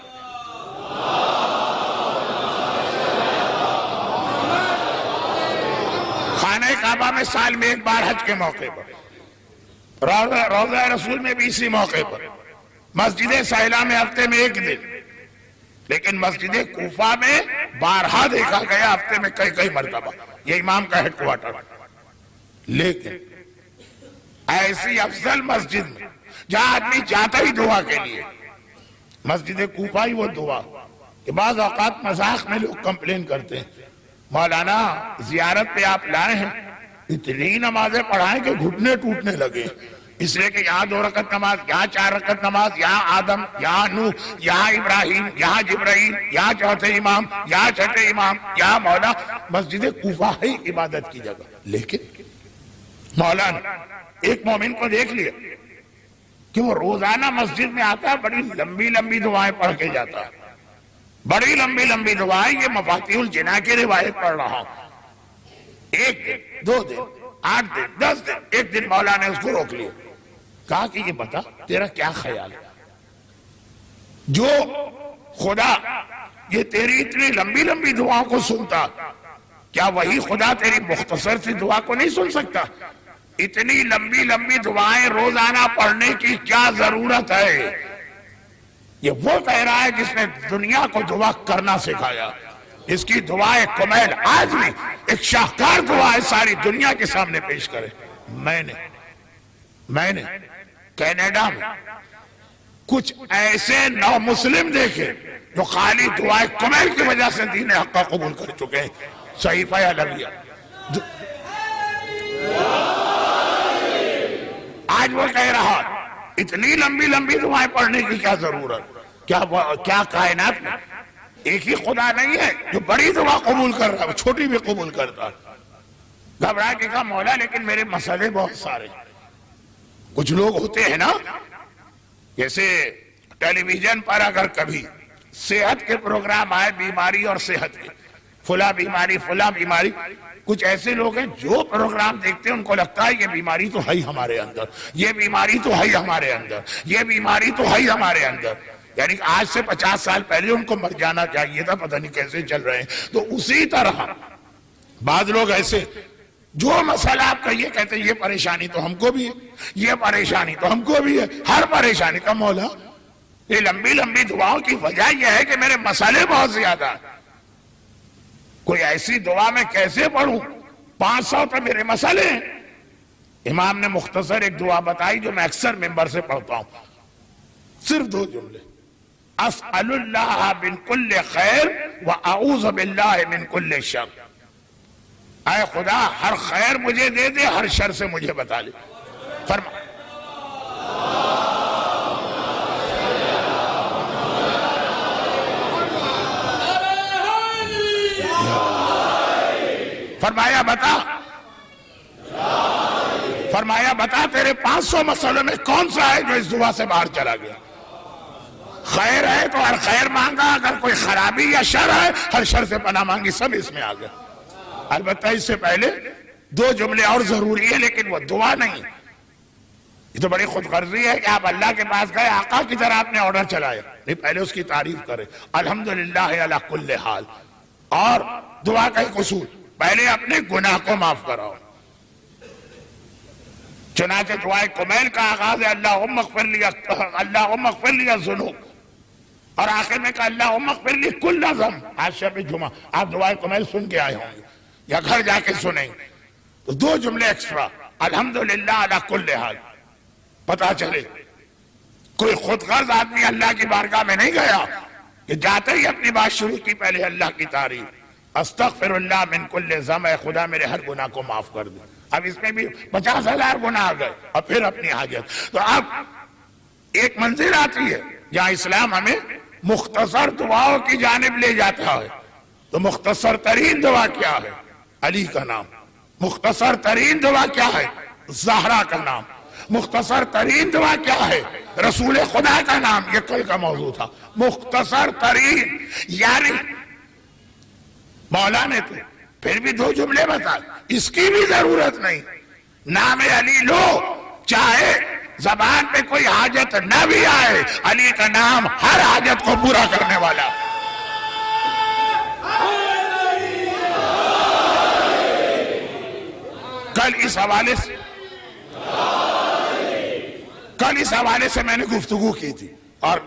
خانہ کعبہ میں سال میں ایک بار حج کے موقع پر، روضہ رسول میں بھی اسی موقع پر، مسجد سہلہ میں ہفتے میں ایک دن، لیکن مسجد کوفہ میں بارہا دیکھا گیا، ہفتے میں کئی مرتبہ. یہ امام کا ہیڈ کوارٹر. لیکن ایسی افضل مسجد میں جہاں آدمی جاتا ہی دعا کے لیے، مسجد کوفہ ہی وہ دعا کہ بعض اوقات مذاق میں لوگ کمپلین کرتے ہیں، مولانا زیارت پہ آپ لائے ہیں، اتنی نمازیں پڑھائیں کہ گھٹنے ٹوٹنے لگے، اس لیے کہ یہاں 2 رکعت نماز، یہاں 4 رکعت نماز، یہاں آدم، یہاں نوح، یہاں ابراہیم، یہاں جبرائیل، یہاں چوتھے امام، یہاں چھٹے امام، یہاں مولا. مسجد کوفہ ہے عبادت کی جگہ. لیکن مولانا ایک مومن کو دیکھ لیا کہ وہ روزانہ مسجد میں آتا ہے، بڑی لمبی دعائیں پڑھ کے جاتا ہے، بڑی لمبی دعائیں. یہ مفاتیح الجناح کی روایت پڑھ رہا ہوں. 1 دن 2 دن 8 دن 10 دن، ایک دن مولا نے اس کو روک لیا، کہا کہ یہ بتا تیرا کیا خیال ہے، جو خدا یہ تیری اتنی لمبی دعاؤں کو سنتا، کیا وہی خدا تیری مختصر سی دعا کو نہیں سن سکتا؟ اتنی لمبی لمبی دعائیں روزانہ پڑھنے کی کیا ضرورت ہے؟ یہ وہ کہہ رہا ہے جس نے دنیا کو دعا کرنا سکھایا. اس کی دعائیں کمیل آج بھی ایک شاہکار دعا ہے، ساری دنیا کے سامنے پیش کرے. میں نے کینیڈا میں کچھ ایسے نو مسلم دیکھے جو خالی دعائیں کمیل کی وجہ سے دین حق کا قبول کر چکے ہیں. صحیفہ علویہ. آج وہ کہہ رہا اتنی لمبی لمبی دعائیں پڑھنے کی کیا ضرورت؟ کیا کائنات میں ایک ہی خدا نہیں ہے جو بڑی دعا قبول کر رہا ہے، چھوٹی بھی قبول کرتا؟ گھبرا کے کہا مولا لیکن میرے مسئلے بہت سارے. کچھ لوگ ہوتے ہیں نا، جیسے ٹیلی ویژن پر اگر کبھی صحت کے پروگرام آئے، بیماری اور صحت کے، فلاں بیماری، کچھ ایسے لوگ ہیں جو پروگرام دیکھتے ہیں ان کو لگتا ہے یہ بیماری تو ہے ہی ہمارے اندر، یہ بیماری تو ہے ہی ہمارے اندر، یہ بیماری تو ہے ہی ہمارے اندر. یعنی آج سے 50 سال پہلے ان کو مر جانا چاہیے تھا، پتہ نہیں کیسے چل رہے ہیں. تو اسی طرح بعض لوگ ایسے جو مسئلہ آپ کہیے کہتے ہیں یہ پریشانی تو ہم کو بھی ہے، یہ پریشانی تو ہم کو بھی ہے. ہر پریشانی کا مولا یہ لمبی لمبی دعاؤں کی وجہ یہ ہے کہ میرے مسئلے بہت زیادہ ہیں. کوئی ایسی دعا میں کیسے پڑھوں؟ 500 تو میرے مسئلے ہیں. امام نے مختصر ایک دعا بتائی جو میں اکثر ممبر سے پڑھتا ہوں، صرف 2 جملے. اسأل اللہ من کل خیر واعوذ باللہ من کل شر. اے خدا ہر خیر مجھے دے دے، ہر شر سے مجھے بتا لے. فرمایا بتا تیرے 500 مسئلوں میں کون سا ہے جو اس دعا سے باہر چلا گیا؟ خیر ہے تو ہر خیر مانگا، اگر کوئی خرابی یا شر ہے ہر شر سے پناہ مانگی، سب اس میں آ گیا. البتہ اس سے پہلے 2 جملے اور ضروری ہے، لیکن وہ دعا نہیں. یہ تو بڑی خود غرضی ہے کہ آپ اللہ کے پاس گئے، آقا کی طرح آپ نے آرڈر چلایا. نہیں، پہلے اس کی تعریف کرے، الحمدللہ علی کل حال. اور دعا کا ایک اصول، پہلے اپنے گناہ کو معاف کراؤ. چنانچہ دعائے کمیل کا آغاز ہے اللہم اغفر لی الذنوب، اور آخر میں کہا اللہم اغفر لی کل ذنب. آج شب جمعہ آپ دعائے کمیل سن کے آئے ہوں گے یا گھر جا کے سنیں گے، تو 2 جملے ایکسٹرا، الحمدللہ علی کل حال. پتا چلے کوئی خود غرض آدمی اللہ کی بارگاہ میں نہیں گیا کہ جاتے ہی اپنی بات شروع کی پہلے اللہ کی تعریف، استغفر اللہ من کل ذنب، اے خدا میرے ہر گناہ کو معاف کر دے. اب اس میں بھی 50,000 گناہ آ گئے، اور پھر اپنی حاجت. تو اب ایک منزل آتی ہے جہاں اسلام ہمیں مختصر دعاؤں کی جانب لے جاتا ہے. تو مختصر ترین دعا کیا ہے؟ علی کا نام. مختصر ترین دعا کیا ہے؟ زہرا کا نام. مختصر ترین دعا کیا ہے؟ رسول خدا کا نام. یہ کل کا موضوع تھا. مختصر ترین، یعنی مولا نے تو پھر بھی 2 جملے بتائے، اس کی بھی ضرورت نہیں. نام علی لو، چاہے زبان پہ کوئی حاجت نہ بھی آئے، علی کا نام ہر حاجت کو پورا کرنے والا. کل اس حوالے سے میں نے گفتگو کی تھی، اور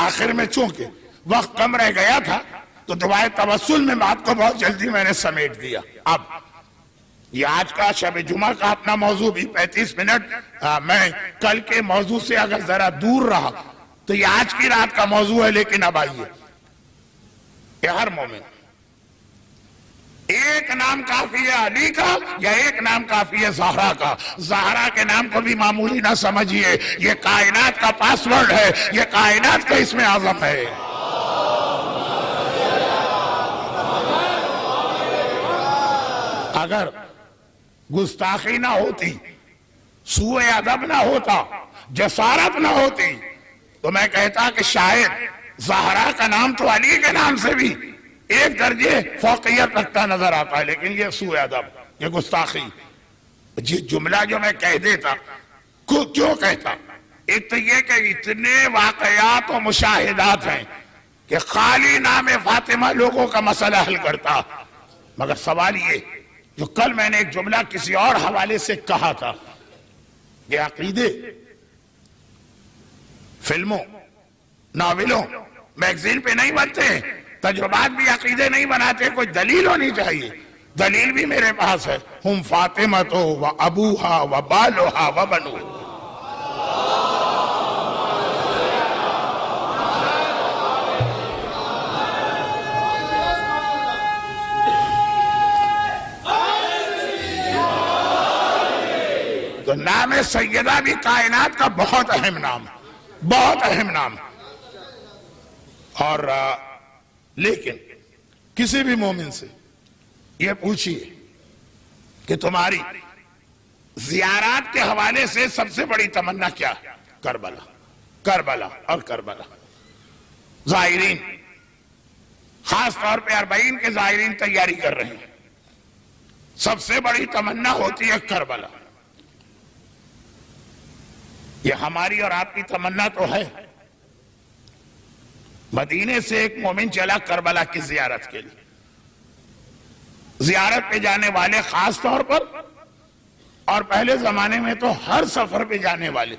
آخر میں چونکہ وقت کم رہ گیا تھا تو دعائے توسل میں بات کو بہت جلدی میں نے سمیٹ دیا. اب یہ آج کا شب جمعہ کا اپنا موضوع بھی 35 منٹ میں کل کے موضوع سے اگر ذرا دور رہا تو یہ آج کی رات کا موضوع ہے. لیکن اب آئیے، کہ ہر مومن ایک نام کافی ہے علی کا یا ایک نام کافی ہے زہرا کا؟ زہرا کے نام کو بھی معمولی نہ سمجھیے، یہ کائنات کا پاس ورڈ ہے، یہ کائنات کا اسم اعظم ہے. اگر گستاخی نہ ہوتی، سوء ادب نہ ہوتا، جسارت نہ ہوتی، تو میں کہتا کہ شاید زہرا کا نام تو علی کے نام سے بھی ایک درجے فوقیت رکھتا نظر آتا ہے. لیکن یہ سوء ادب، یہ گستاخی. یہ جملہ جو میں کہہ دیتا، کیوں کہتا؟ ایک تو یہ کہ اتنے واقعات و مشاہدات ہیں کہ خالی نام فاطمہ لوگوں کا مسئلہ حل کرتا. مگر سوال یہ، جو کل میں نے ایک جملہ کسی اور حوالے سے کہا تھا یہ عقیدے فلموں، ناولوں، میگزین پہ نہیں بنتے، تجربات بھی عقیدے نہیں بناتے، کوئی دلیل ہونی چاہیے۔ دلیل بھی میرے پاس ہے، ہم فاطمہ تو و ابوہا و بالوہا و بنو۔ تو نام سیدہ بھی کائنات کا بہت اہم نام، بہت اہم نام۔ اور لیکن کسی بھی مومن سے یہ پوچھئے کہ تمہاری زیارات کے حوالے سے سب سے بڑی تمنا کیا؟ کربلا، کربلا اور کربلا۔ زائرین، خاص طور پہ 40 کے زائرین تیاری کر رہے ہیں، سب سے بڑی تمنا ہوتی ہے کربلا۔ یہ ہماری اور آپ کی تمنا تو ہے۔ مدینے سے ایک مومن چلا کربلا کی زیارت کے لیے۔ زیارت پہ جانے والے خاص طور پر، اور پہلے زمانے میں تو ہر سفر پہ جانے والے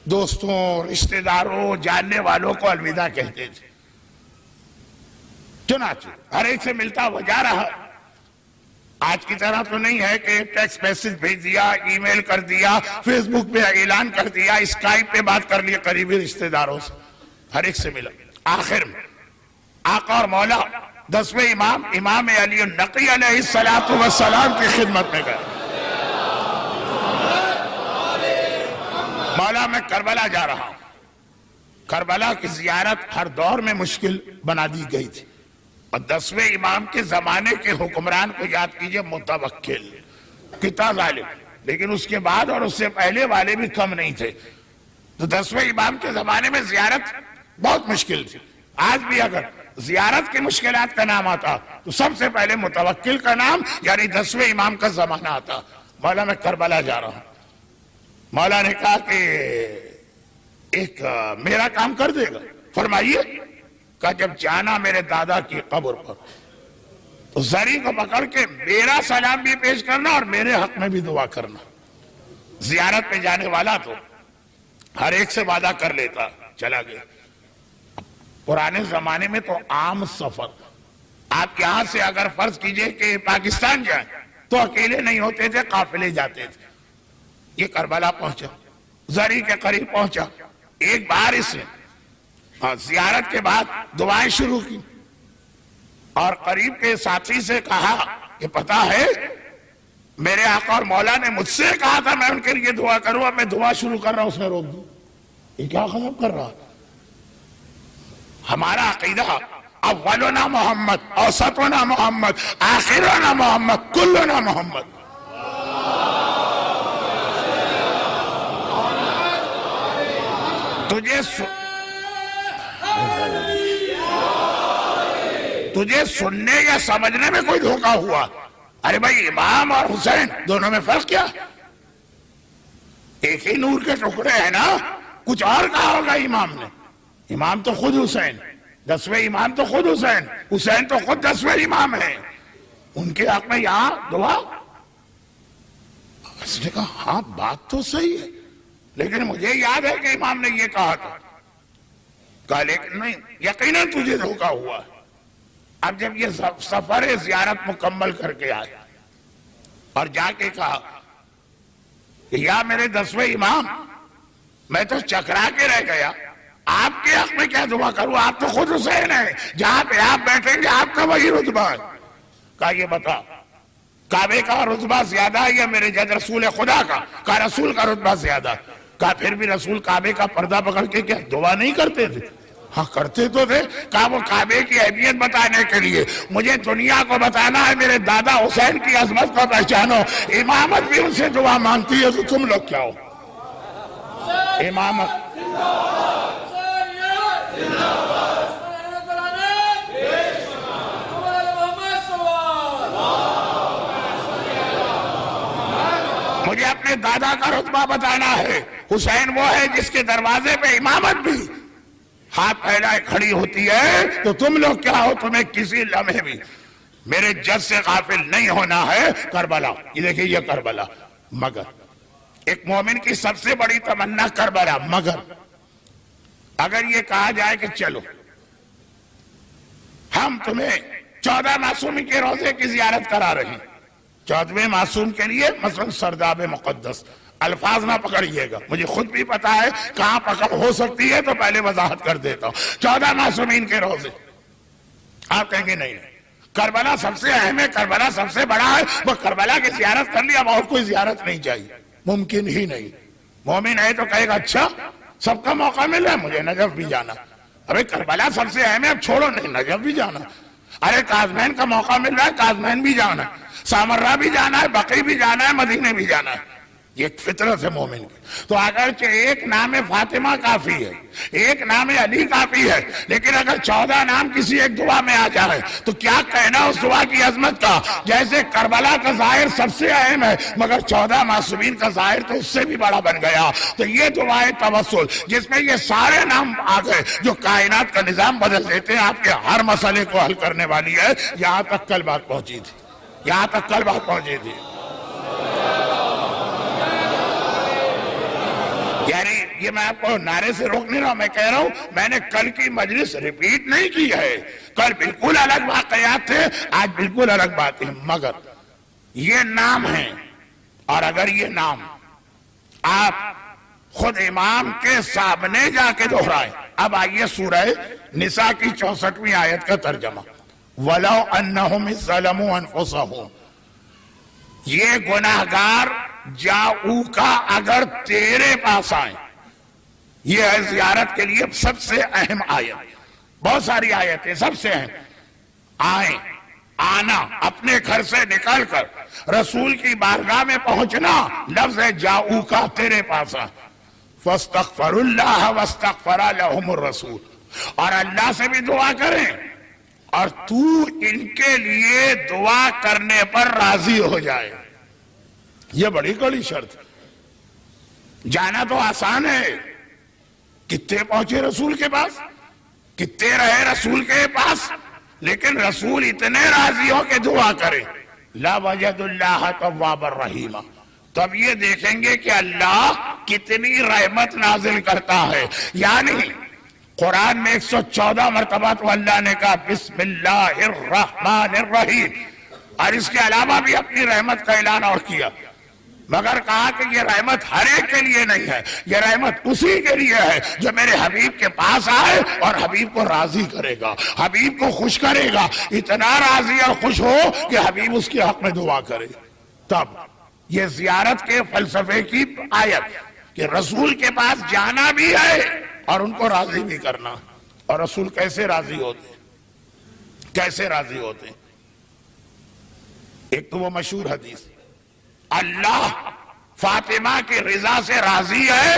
دوستوں، رشتہ داروں، جاننے والوں کو الوداع کہتے تھے۔ چنانچہ ہر ایک سے ملتا وہ جا رہا۔ آج کی طرح تو نہیں ہے کہ ٹیکسٹ میسج بھیج دیا، ای میل کر دیا، فیس بک پہ اعلان کر دیا، اسکائپ پہ بات کر لی قریبی رشتہ داروں سے، ہر ایک سے ملا۔ آخر میں آقا اور مولا 10ویں امام، امام علی النقی علیہ السلام کی خدمت میں گئے۔ مولا میں کربلا جا رہا ہوں۔ کربلا کی زیارت ہر دور میں مشکل بنا دی گئی تھی، اور 10ویں امام کے زمانے کے حکمران کو یاد کیجئے، متوکل، کتنا ظالم، لیکن اس کے بعد اور اس سے پہلے والے بھی کم نہیں تھے۔ تو 10ویں امام کے زمانے میں زیارت بہت مشکل تھی۔ آج بھی اگر زیارت کی مشکلات کا نام آتا تو سب سے پہلے متوکل کا نام، یعنی 10ویں امام کا زمانہ آتا۔ مولا میں کربلا جا رہا ہوں۔ مولا نے کہا کہ ایک میرا کام کر دے گا؟ فرمائیے۔ کہا جب جانا میرے دادا کی قبر پر تو زری کو پکڑ کے میرا سلام بھی پیش کرنا اور میرے حق میں بھی دعا کرنا۔ زیارت پہ جانے والا تو ہر ایک سے وعدہ کر لیتا، چلا گیا۔ پرانے زمانے میں تو عام سفر، آپ یہاں سے اگر فرض کیجئے کہ پاکستان جائیں تو اکیلے نہیں ہوتے تھے، قافلے جاتے تھے۔ یہ کربلا پہنچا، زری کے قریب پہنچا۔ ایک بار اس نے زیارت کے بعد دعائیں شروع کی، اور قریب کے ساتھی سے کہا کہ پتہ ہے میرے آقا اور مولا نے مجھ سے کہا تھا میں ان کے لیے دعا کروں، اب میں دعا شروع کر رہا ہوں، اس نے روک دی۔ یہ کیا ختم کر رہا؟ ہمارا عقیدہ اولنا محمد، اوسطنا محمد، آخرنا محمد، کلنا محمد۔ تجھے سننے یا سمجھنے میں کوئی دھوکہ ہوا؟ ارے بھائی، امام اور حسین دونوں میں فرق کیا؟ ایک ہی نور کے ٹکڑے ہیں نا، کچھ اور کہا ہوگا امام نے۔ امام تو خود حسین، 10ویں امام تو خود حسین، حسین تو خود 10ویں امام ہیں، ان کے حق میں یہاں دعا۔ اس نے کہا ہاں بات تو صحیح ہے، لیکن مجھے یاد ہے کہ امام نے یہ کہا تھا۔ کہا لیکن نہیں، یقیناً تجھے دھوکہ ہوا۔ اب جب یہ سفر زیارت مکمل کر کے آئے اور جا کے کہا کہ یا میرے 10ویں امام، میں تو چکرا کے رہ گیا، آپ کے حق میں کیا دعا کروں؟ آپ تو خود حسین ہیں، جہاں پہ آپ بیٹھیں گے آپ کا وہی رتبہ ہے۔ کہا یہ بتا، کعبے کا رتبہ زیادہ ہے یا میرے جد رسول خدا کا؟ کہا رسول کا رتبہ زیادہ۔ کہا پھر بھی رسول کعبے کا پردہ پکڑ کے کیا دعا نہیں کرتے تھے؟ ہاں کرتے تو تھے۔ کہا وہ کعبے کی اہمیت بتانے کے لیے مجھے دنیا کو بتانا ہے، میرے دادا حسین کی عظمت کو پہچانو، امامت بھی ان سے دعا مانگتی ہے، تو تم لوگ کیا ہو؟ امامت مجھے اپنے دادا کا رتبہ بتانا ہے۔ حسین وہ ہے جس کے دروازے پہ امامت بھی ہاتھ پھیلائے کھڑی ہوتی ہے، تو تم لوگ کیا ہو؟ تمہیں کسی لمحے بھی میرے جد سے غافل نہیں ہونا ہے۔ کربلا، یہ دیکھیں یہ کربلا، مگر ایک مومن کی سب سے بڑی تمنا کربلا، مگر اگر یہ کہا جائے کہ چلو ہم تمہیں 14 معصومی کے روزے کی زیارت کرا رہے ہیں، 14ویں معصوم کے لیے مثلا سرداب مقدس، الفاظ نہ پکڑیے گا، مجھے خود بھی پتا ہے کہاں پکڑ ہو سکتی ہے تو پہلے وضاحت کر دیتا ہوں۔ 14 معصومین کے روزے، آپ کہیں گے نہیں کربلا سب سے اہم ہے، کربلا سب سے بڑا ہے، وہ کربلا کی زیارت کر لی، اب اور کوئی زیارت نہیں چاہیے، ممکن ہی نہیں۔ مومن ہے تو کہے گا اچھا سب کا موقع ملا ہے، مجھے نجف بھی جانا، ابھی کربلا سب سے اہم ہے، اب چھوڑو نہیں، نجف بھی جانا، ارے کاظمین کا موقع مل رہا ہے، کاظمین بھی جانا ہے، سامرہ بھی جانا ہے، بقی بھی جانا ہے، مدینے بھی جانا ہے، یہ ایک فطرت ہے مومن کی۔ تو اگرچہ ایک نام فاطمہ کافی ہے، ایک نام علی کافی ہے، لیکن اگر 14 نام کسی ایک دعا میں آ جائے تو کیا کہنا اس دعا کی عظمت کا۔ جیسے کربلا کا ظاہر سب سے اہم ہے، مگر 14 معصومین کا ظاہر تو اس سے بھی بڑا بن گیا۔ تو یہ دعائے توسل جس میں یہ سارے نام آ گئے جو کائنات کا نظام بدل دیتے ہیں، آپ کے ہر مسئلے کو حل کرنے والی ہے۔ یہاں تک کل بات پہنچی تھی، یہاں تک کل بات پہنچی تھی، یعنی یہ میں آپ کو نعرے سے روک نہیں رہا ہوں، میں کہہ رہا ہوں میں نے کل کی مجلس ریپیٹ نہیں کی ہے، کل بالکل الگ واقعات تھے، آج بالکل الگ بات ہے، مگر یہ نام ہیں، اور اگر یہ نام آپ خود امام کے سامنے جا کے دہرائیں۔ اب آئیے سورہ نساء کی 64ویں آیت کا ترجمہ، وَلَوْ أَنَّهُمْ ظَلَمُوا أَنفُسَهُمْ، یہ گناہگار جاؤ کا اگر تیرے پاس آئیں، یہ ہے زیارت کے لیے سب سے اہم آیت، بہت ساری آیتیں سب سے اہم، آئیں، آنا، اپنے گھر سے نکل کر رسول کی بارگاہ میں پہنچنا، لفظ ہے جاؤ کا تیرے پاس آئیں، فَاسْتَغْفَرُوا اللَّهَ وَاسْتَغْفَرَ لَهُمُ الرَّسُولُ، اور اللہ سے بھی دعا کریں اور تو ان کے لیے دعا کرنے پر راضی ہو جائے، یہ بڑی کڑی شرط۔ جانا تو آسان ہے، کتنے پہنچے رسول کے پاس، کتنے رہے رسول کے پاس، لیکن رسول اتنے راضی ہو کہ دعا کرے، لا وجد اللہ تواب الرحیم، تب یہ دیکھیں گے کہ اللہ کتنی رحمت نازل کرتا ہے۔ یعنی قرآن میں 114 مرتبہ تو اللہ نے کہا بسم اللہ الرحمن الرحیم، اور اس کے علاوہ بھی اپنی رحمت کا اعلان اور کیا، مگر کہا کہ یہ رحمت ہر ایک کے لیے نہیں ہے، یہ رحمت اسی کے لیے ہے جو میرے حبیب کے پاس آئے اور حبیب کو راضی کرے گا، حبیب کو خوش کرے گا، اتنا راضی اور خوش ہو کہ حبیب اس کے حق میں دعا کرے۔ تب یہ زیارت کے فلسفے کی آیت کہ رسول کے پاس جانا بھی ہے اور ان کو راضی بھی کرنا، اور رسول کیسے راضی ہوتے، کیسے راضی ہوتے؟ ایک تو وہ مشہور حدیث، اللہ فاطمہ کی رضا سے راضی ہے،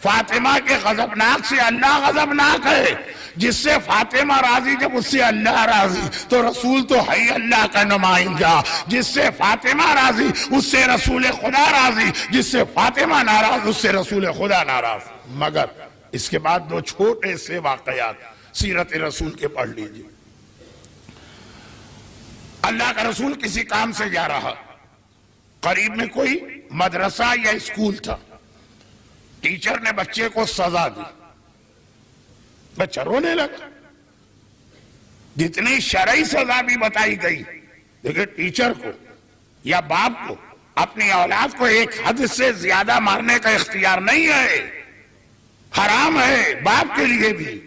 فاطمہ کے غضبناک سے اللہ غضبناک ہے، جس سے فاطمہ راضی جب اس سے اللہ راضی، تو رسول تو ہے اللہ کا نمائندہ، جس سے فاطمہ راضی اس سے رسول خدا راضی، جس سے فاطمہ ناراض اس سے رسول خدا ناراض۔ مگر اس کے بعد دو چھوٹے سے واقعات سیرت رسول کے پڑھ لیجئے۔ اللہ کا رسول کسی کام سے جا رہا، قریب میں کوئی مدرسہ یا اسکول تھا، ٹیچر نے بچے کو سزا دی، بچہ رونے لگا، جتنی شرعی سزا بھی بتائی گئی، لیکن ٹیچر کو یا باپ کو اپنی اولاد کو ایک حد سے زیادہ مارنے کا اختیار نہیں ہے، حرام ہے، باپ کے لیے بھی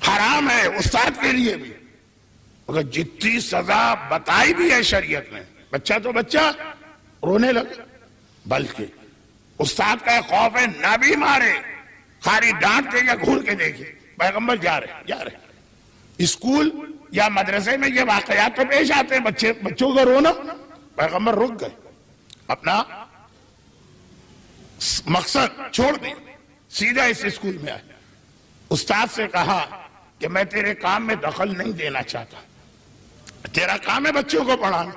حرام ہے، استاد کے لیے بھی، مگر جتنی سزا بتائی بھی ہے شریعت میں، بچہ تو بچہ رونے لگا، بلکہ استاد کا خوف ہے نہ بھی مارے، خالی ڈانٹ کے یا گھور کے دیکھے، پیغمبر جا رہے اسکول یا مدرسے میں یہ واقعات تو پیش آتے ہیں، بچوں کا رونا، پیغمبر رک گئے، اپنا مقصد چھوڑ دیں، سیدھا اس اسکول میں آئے، استاد سے کہا کہ میں تیرے کام میں دخل نہیں دینا چاہتا، تیرا کام ہے بچوں کو پڑھانا،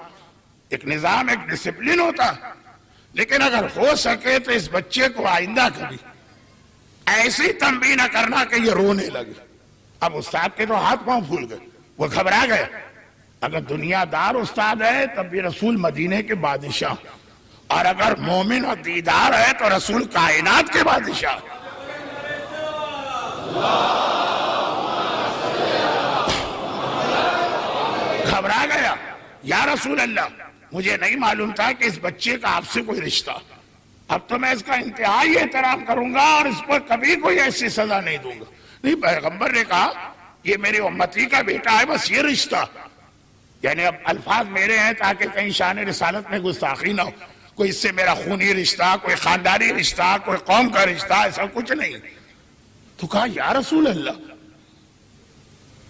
ایک نظام ایک ڈسپلن ہوتا، لیکن اگر ہو سکے تو اس بچے کو آئندہ کبھی ایسی تنبیہ نہ کرنا کہ یہ رونے لگے۔ اب استاد کے تو ہاتھ پاؤں پھول گئے، وہ گھبرا گئے، اگر دنیا دار استاد ہے تب بھی رسول مدینے کے بادشاہ، اور اگر مومن اور دیدار ہے تو رسول کائنات کے بادشاہ. گھبرا گیا. یا رسول اللہ مجھے نہیں معلوم تھا کہ اس بچے کا آپ سے کوئی رشتہ. اب تو میں اس کا انتہائی احترام کروں گا اور اس پر کبھی کوئی ایسی سزا نہیں دوں گا. نہیں، پیغمبر نے کہا یہ میری امتی کا بیٹا ہے، بس یہ رشتہ. یعنی اب الفاظ میرے ہیں تاکہ کہیں شان رسالت میں گستاخی نہ ہو. کوئی اس سے میرا خونی رشتہ، کوئی خاندانی رشتہ، کوئی قوم کا رشتہ، ایسا کچھ نہیں. تو کہا یا رسول اللہ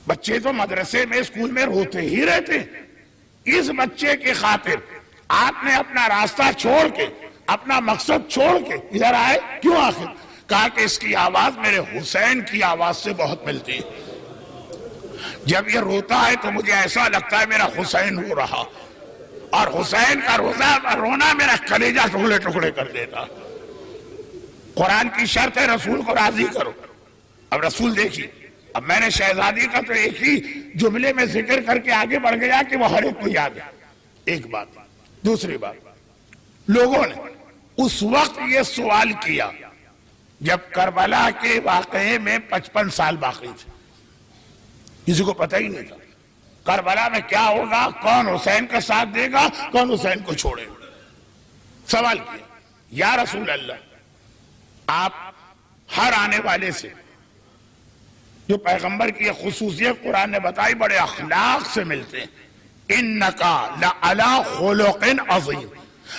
بچے تو مدرسے میں اسکول میں روتے ہی رہتے، اس بچے کی خاطر آپ نے اپنا راستہ چھوڑ کے، اپنا مقصد چھوڑ کے ادھر آئے کیوں آخر؟ کہا کہ اس کی آواز میرے حسین کی آواز سے بہت ملتی ہے. جب یہ روتا ہے تو مجھے ایسا لگتا ہے میرا حسین رو رہا، اور حسین کا رونا میرا کلیجہ ٹکڑے ٹکڑے کر دیتا. قرآن کی شرط ہے رسول کو راضی کرو. اب رسول دیکھیے، اب میں نے شہزادی کا تو ایک ہی جملے میں ذکر کر کے آگے بڑھ گیا کہ وہ ہر ایک کو یاد ہے. ایک بات. دوسری بات، لوگوں نے اس وقت یہ سوال کیا جب کربلا کے واقعے میں 55 سال باقی تھے. کسی کو پتہ ہی نہیں تھا کربلا میں کیا ہوگا، کون حسین کا ساتھ دے گا، کون حسین کو چھوڑے گا. سوال کیا یا رسول اللہ آپ ہر آنے والے سے، جو پیغمبر کی یہ خصوصیت قرآن نے بتائی، بڑے اخلاق سے ملتے ہیں. انکا لعلی خلق عظیم،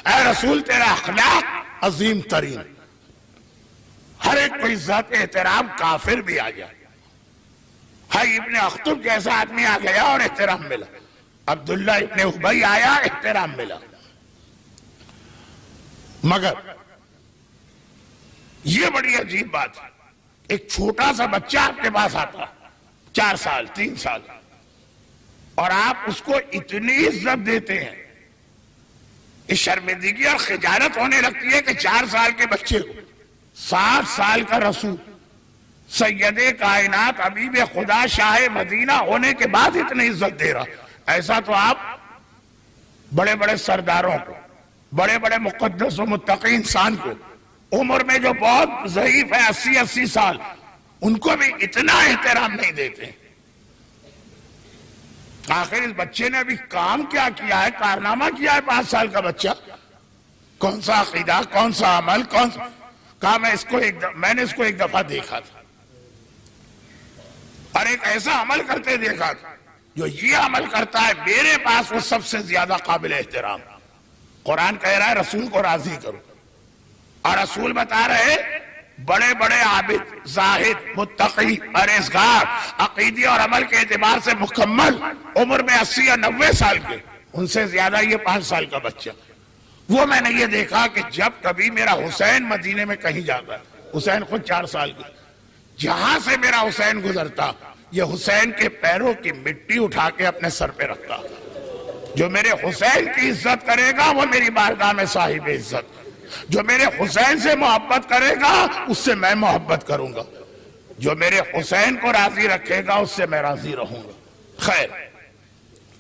اے رسول تیرا اخلاق عظیم ترین. ہر ایک کو عزت احترام، کافر بھی آ جائے. ہائی ابن اخطب جیسا آدمی آ گیا اور احترام ملا. عبداللہ ابن ابی آیا، احترام ملا. مگر یہ بڑی عجیب بات ہے، ایک چھوٹا سا بچہ آپ کے پاس آتا، 4 سال 3 سال، اور آپ اس کو اتنی عزت دیتے ہیں. اس شرمندگی اور خجالت ہونے لگتی ہے کہ 4 سال کے بچے کو 7 سال کا رسول، سید کائنات، حبیب خدا، شاہ مدینہ ہونے کے بعد اتنی عزت دے رہا. ایسا تو آپ بڑے بڑے سرداروں کو، بڑے بڑے مقدس و متقی انسان کو، عمر میں جو بہت ضعیف ہے 80 سال، ان کو بھی اتنا احترام نہیں دیتے. آخر اس بچے نے ابھی کام کیا کیا ہے، کارنامہ کیا ہے 5 سال کا بچہ؟ کون سا عقیدہ، کون سا عمل، کون سا؟ کہا میں نے اس کو ایک دفعہ دیکھا تھا اور ایک ایسا عمل کرتے دیکھا تھا جو یہ عمل کرتا ہے میرے پاس وہ سب سے زیادہ قابل احترام. قرآن کہہ رہا ہے رسول کو راضی کرو، اور رسول بتا رہے بڑے بڑے عابد، زاہد، متقی، پرہیزگار، عقیدے اور عمل کے اعتبار سے مکمل، عمر میں 80 یا 90 سال کے، ان سے زیادہ یہ 5 سال کا بچہ. وہ میں نے یہ دیکھا کہ جب کبھی میرا حسین مدینے میں کہیں جاتا ہے، حسین خود 4 سال کے، جہاں سے میرا حسین گزرتا یہ حسین کے پیروں کی مٹی اٹھا کے اپنے سر پہ رکھتا. جو میرے حسین کی عزت کرے گا وہ میری بارگاہ میں صاحب عزت، جو میرے حسین سے محبت کرے گا اس سے میں محبت کروں گا، جو میرے حسین کو راضی رکھے گا اس سے میں راضی رہوں گا. خیر،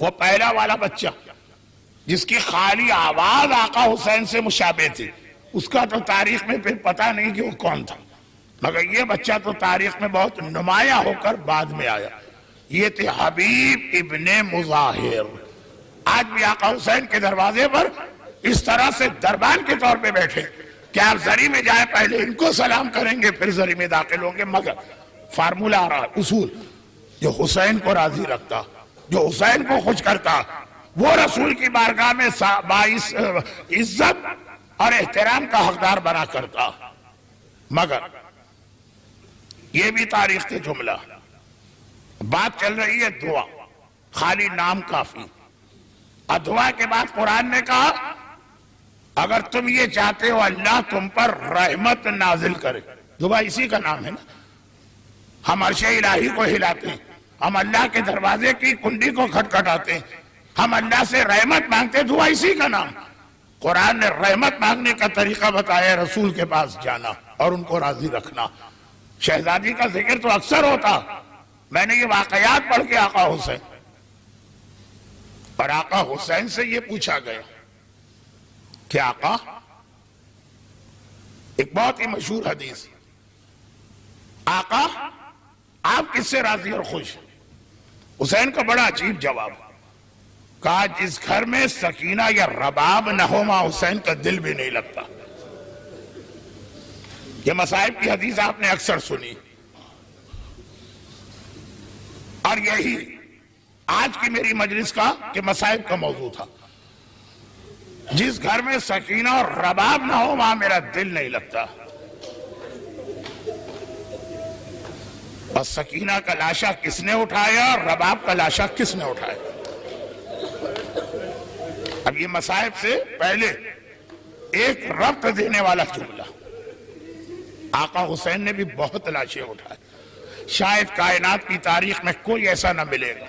وہ پہلا والا بچہ جس کی خالی آواز آقا حسین سے مشابہ تھی، اس کا تو تاریخ میں پھر پتہ نہیں کہ وہ کون تھا، مگر یہ بچہ تو تاریخ میں بہت نمایاں ہو کر بعد میں آیا. یہ تھے حبیب ابن مظاہر. آج بھی آقا حسین کے دروازے پر اس طرح سے دربان کے طور پہ بیٹھے کہ آپ زری میں جائیں پہلے ان کو سلام کریں گے پھر زری میں داخل ہوں گے. مگر فارمولہ آ رہا، اصول، جو حسین کو راضی رکھتا، جو حسین کو خوش کرتا، وہ رسول کی بارگاہ میں باعث عزت اور احترام کا حقدار بنا کرتا. مگر یہ بھی تاریخ کے جملہ، بات چل رہی ہے دعا، خالی نام کافی. اور دعا کے بعد قرآن نے کہا اگر تم یہ چاہتے ہو اللہ تم پر رحمت نازل کرے. دعا اسی کا نام ہے نا. ہم عرش الہی کو ہلاتے ہیں، ہم اللہ کے دروازے کی کنڈی کو کھٹکھٹاتے ہیں، ہم اللہ سے رحمت مانگتے ہیں، دعا اسی کا نام. قرآن نے رحمت مانگنے کا طریقہ بتایا، رسول کے پاس جانا اور ان کو راضی رکھنا. شہزادی کا ذکر تو اکثر ہوتا، میں نے یہ واقعات پڑھ کے آقا حسین، اور آقا حسین سے یہ پوچھا گیا کہ آقا، ایک بہت ہی مشہور حدیث، آقا آپ کس سے راضی اور خوش؟ حسین کا بڑا عجیب جواب، کہا جس گھر میں سکینہ یا رباب نہ ہو وہاں حسین کا دل بھی نہیں لگتا۔ یہ مصائب کی حدیث آپ نے اکثر سنی، اور یہی آج کی میری مجلس کا کہ مصائب کا موضوع تھا۔ جس گھر میں سکینہ اور رباب نہ ہو وہاں میرا دل نہیں لگتا۔ اور سکینہ کا لاشا کس نے اٹھایا اور رباب کا لاشا کس نے اٹھایا؟ اب یہ مصائب سے پہلے ایک ربط دینے والا جملہ، آقا حسین نے بھی بہت لاشیں اٹھائے، شاید کائنات کی تاریخ میں کوئی ایسا نہ ملے گا۔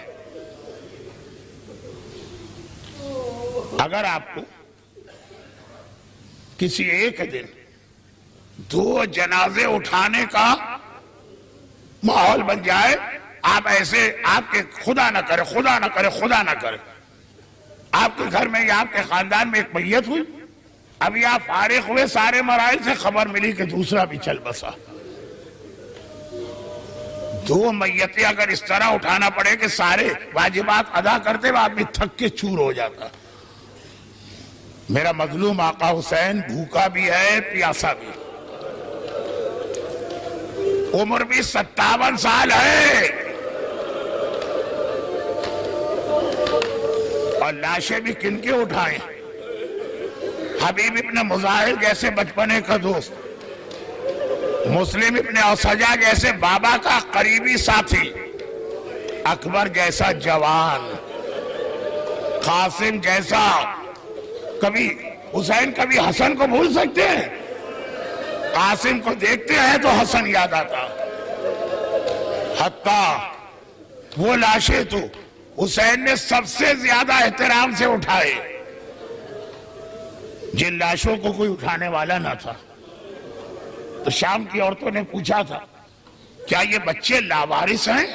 اگر آپ کو کسی ایک دن 2 جنازے اٹھانے کا ماحول بن جائے، آپ ایسے، آپ کے خدا نہ کرے خدا نہ کرے خدا نہ کرے، آپ کے گھر میں یا آپ کے خاندان میں ایک میت ہوئی، ابھی آپ فارغ ہوئے سارے مراحل سے، خبر ملی کہ دوسرا بھی چل بسا، 2 میتیں اگر اس طرح اٹھانا پڑے کہ سارے واجبات ادا کرتے ہوئے آدمی تھک کے چور ہو جاتا۔ میرا مظلوم آقا حسین بھوکا بھی ہے، پیاسا بھی، عمر بھی 57 سال ہے، اور لاشیں بھی کن کے اٹھائیں؟ حبیب ابن مظاہر جیسے بچپنے کا دوست، مسلم ابن اوسجا جیسے بابا کا قریبی ساتھی، اکبر جیسا جوان، قاسم جیسا، کبھی حسین کبھی حسن کو بھول سکتے ہیں؟ قاسم کو دیکھتے ہیں تو حسن یاد آتا۔ حتیٰ وہ لاشیں تو حسین نے سب سے زیادہ احترام سے اٹھائے، جن لاشوں کو کوئی اٹھانے والا نہ تھا۔ تو شام کی عورتوں نے پوچھا تھا، کیا یہ بچے لاوارث ہیں؟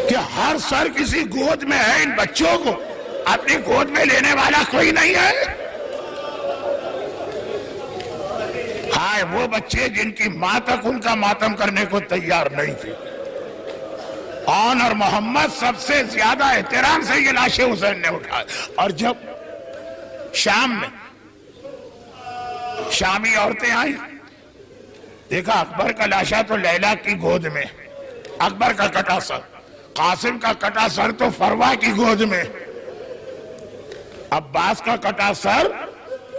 کہ ہر سر کسی گود میں ہے، ان بچوں کو اپنی گود میں لینے والا کوئی نہیں ہے؟ ہائے وہ بچے جن کی ماں تک ان کا ماتم کرنے کو تیار نہیں تھی۔ آن اور محمد سب سے زیادہ احترام سے یہ لاشیں حسین نے اٹھائے۔ اور جب شام میں شامی عورتیں آئیں، دیکھا اکبر کا لاشا تو لیلا کی گود میں، اکبر کا کٹا سر، قاسم کا کٹا سر تو فروا کی گود میں، عباس کا کٹا سر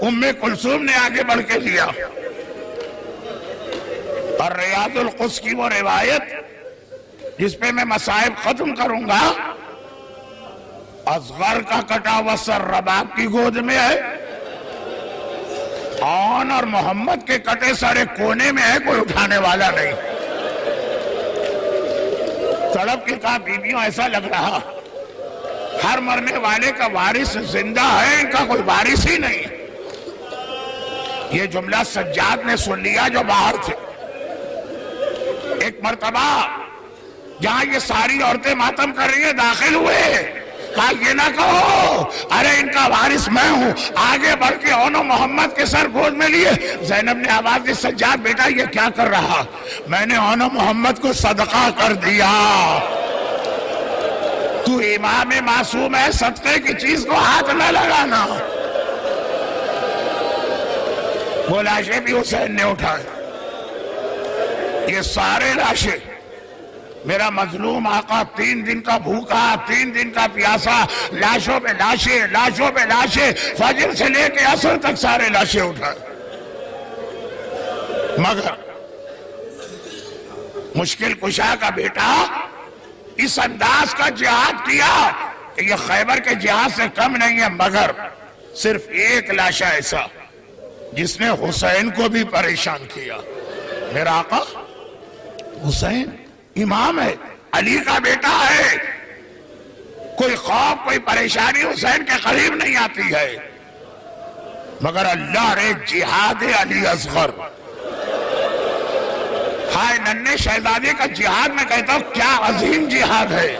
ام کلثوم نے آگے بڑھ کے لیا۔ اور ریاض القدس کی وہ روایت جس پہ میں مصائب ختم کروں گا، اصغر کا کٹا ہوا سر رباب کی گود میں ہے، آن اور محمد کے کٹے سارے کونے میں ہے، کوئی اٹھانے والا نہیں۔ تڑپ کے کہا بیویوں ایسا لگ رہا ہر مرنے والے کا وارث زندہ ہے، ان کا کوئی وارث ہی نہیں۔ یہ جملہ سجاد نے سن لیا جو باہر تھے۔ ایک مرتبہ جہاں یہ ساری عورتیں ماتم کر رہی ہیں داخل ہوئے، کہا یہ نہ کہو ارے ان کا وارث میں ہوں، آگے بڑھ کے اونو محمد کے سر گود میں لیے۔ زینب نے آواز دی، سجاد بیٹا یہ کیا کر رہا؟ میں نے اونو محمد کو صدقہ کر دیا۔ تو امام معصوم ہے، صدقے کی چیز کو ہاتھ نہ لگانا۔ وہ لاشیں بھی حسین نے اٹھائے، یہ سارے لاشیں۔ میرا مظلوم آقا 3 دن کا بھوکا، 3 دن کا پیاسا، لاشوں پہ لاشیں، لاشوں پہ لاشیں، فجر سے لے کے عصر تک سارے لاشیں اٹھائے۔ مگر مشکل کشا کا بیٹا اس انداز کا جہاد کیا کہ یہ خیبر کے جہاد سے کم نہیں ہے، مگر صرف ایک لاشا ایسا جس نے حسین کو بھی پریشان کیا۔ میرا آقا حسین امام ہے، علی کا بیٹا ہے، کوئی خوف کوئی پریشانی حسین کے قریب نہیں آتی ہے، مگر اللہ نے جہاد علی اصغر، ہائے ننھے شہزادے کا جہاد میں کہتا ہوں کیا عظیم جہاد ہے۔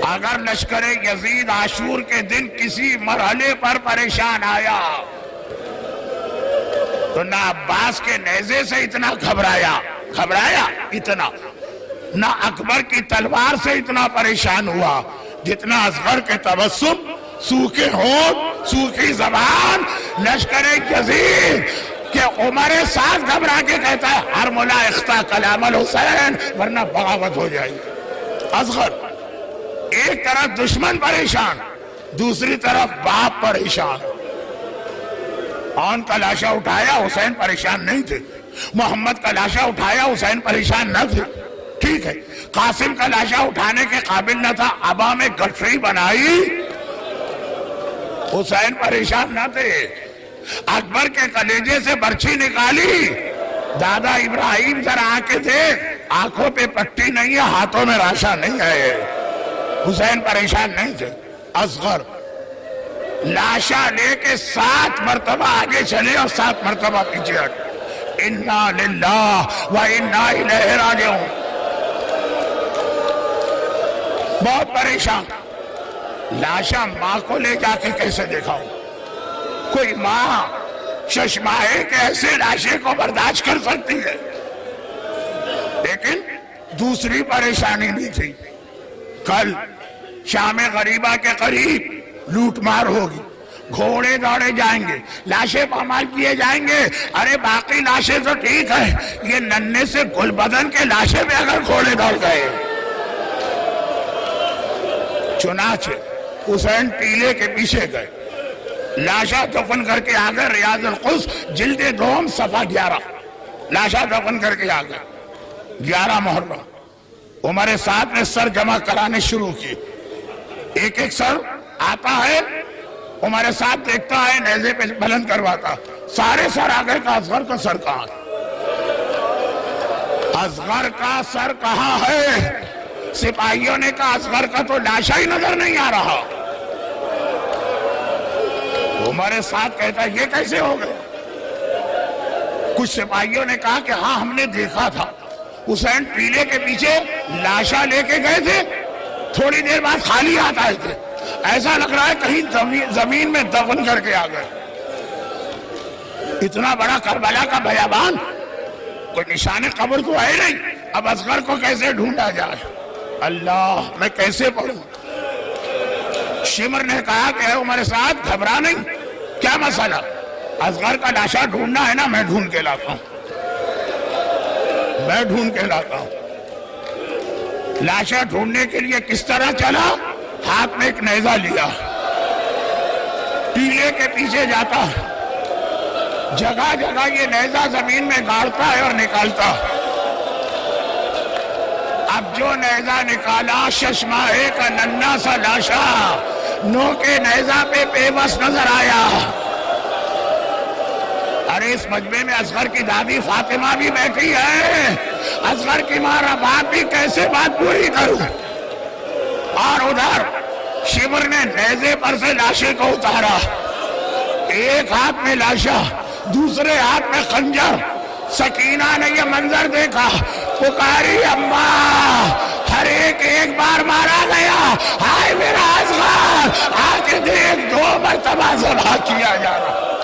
اگر لشکر یزید عاشور کے دن کسی مرحلے پر پریشان آیا تو نہ عباس کے نیزے سے اتنا گھبرایا اتنا، نہ اکبر کی تلوار سے اتنا پریشان ہوا جتنا اصغر کے تبسم، سوکھے ہونٹ، سوکھی زبان، لشکر یزید کہ عمر ساتھ گھبرا کے کہتا ہے ہر ملا اختہ کلام الحسین ورنہ بغاوت ہو جائے گی۔ اصغر ایک طرف دشمن پریشان، دوسری طرف باپ پریشان۔ آن کا لاشا اٹھایا، حسین پریشان نہیں تھے۔ محمد کا لاشا اٹھایا، حسین پریشان نہ تھے۔ ٹھیک ہے، قاسم کا لاشا اٹھانے کے قابل نہ تھا، ابا میں گٹھری بنائی، حسین پریشان نہ تھے۔ اکبر کے کلیجے سے برچھی نکالی، دادا ابراہیم ذرا آنکھیں تھے، آنکھوں پہ پٹی نہیں ہے، ہاتھوں میں راشا نہیں ہے، حسین پریشان نہیں تھے۔ اصغر لاشا لے کے 7 مرتبہ آگے چلے اور 7 مرتبہ پیچھے ہٹے۔ انا للہ و انا الیہ راجعون۔ بہت پریشان، لاشا ماں کو لے جا کے کیسے دکھاؤں؟ کوئی ماں ششمائے کہ ایسے لاشے کو برداشت کر سکتی ہے؟ لیکن دوسری پریشانی نہیں تھی، کل شام غریبہ کے قریب لوٹ مار ہوگی، گھوڑے دوڑے جائیں گے، لاشیں پامال کیے جائیں گے۔ ارے باقی لاشیں تو ٹھیک ہے، یہ ننھے سے گل بدن کے لاشیں میں اگر گھوڑے دوڑ گئے۔ چنانچہ حسین ٹیلے کے پیچھے گئے، لاشا دفن کر کے آگئے، ریاض القدس جلد دوم صفحہ 11، لاشا دفن کر کے آگئے۔ 11 محرم عمر سعد نے سر جمع کرانے شروع کی، ایک ایک سر آتا ہے، عمر سعد دیکھتا ہے، نیزے پہ بلند کرواتا، سارے سر آگئے کہ اصغر کا سر کہاں ہے؟ اصغر کا سر کہاں ہے؟ سپاہیوں نے کہا اصغر کا تو لاشا ہی نظر نہیں آ رہا۔ عمر سعد کہتا ہے یہ کیسے ہو گئے؟ کچھ سپاہیوں نے کہا کہ ہاں ہم نے دیکھا تھا، حسین ٹیلے کے پیچھے لاشا لے کے گئے تھے، تھوڑی دیر بعد خالی ہاتھ آئے تھے، ایسا لگ رہا ہے کہیں زمین میں دفن کر کے آ گئے۔ اتنا بڑا کربلا کا بیابان، کوئی نشان قبر تو ہے نہیں، اب اصغر کو کیسے ڈھونڈا جائے؟ اللہ، میں کیسے پڑھوں؟ شمر نے کہا کہ اے عمر سعد گھبرا نہیں، کیا مسئلہ؟ اصغر کا لاشا ڈھونڈنا ہے نا، میں ڈھونڈ کے لاتا ہوں، میں ڈھونڈ کے لاتا ہوں۔ لاشا ڈھونڈنے کے لیے کس طرح چلا؟ ہاتھ میں ایک نیزہ لیا، ٹیلے کے پیچھے جاتا، جگہ جگہ یہ نیزہ زمین میں گاڑتا ہے اور نکالتا۔ اب جو نیزہ نکالا، ششماہے کا ننھا سا لاشا نو کے نیزہ پہ بے بس نظر آیا۔ ارے اس مجمع میں اصغر کی دادی فاطمہ بھی بیٹھی ہے، اصغر کی ماں رباب بھی کیسے بات پوری کروں؟ اور ادھر شمر نے نیزے پر سے لاشے کو اتارا، ایک ہاتھ میں لاشا، دوسرے ہاتھ میں خنجر۔ سکینہ نے یہ منظر دیکھا، پکاری اماں، ہر ایک بار مارا گیا، ہائے میرا اصغر، آ کے دیکھ 2 مرتبہ ذبح کیا جا رہا۔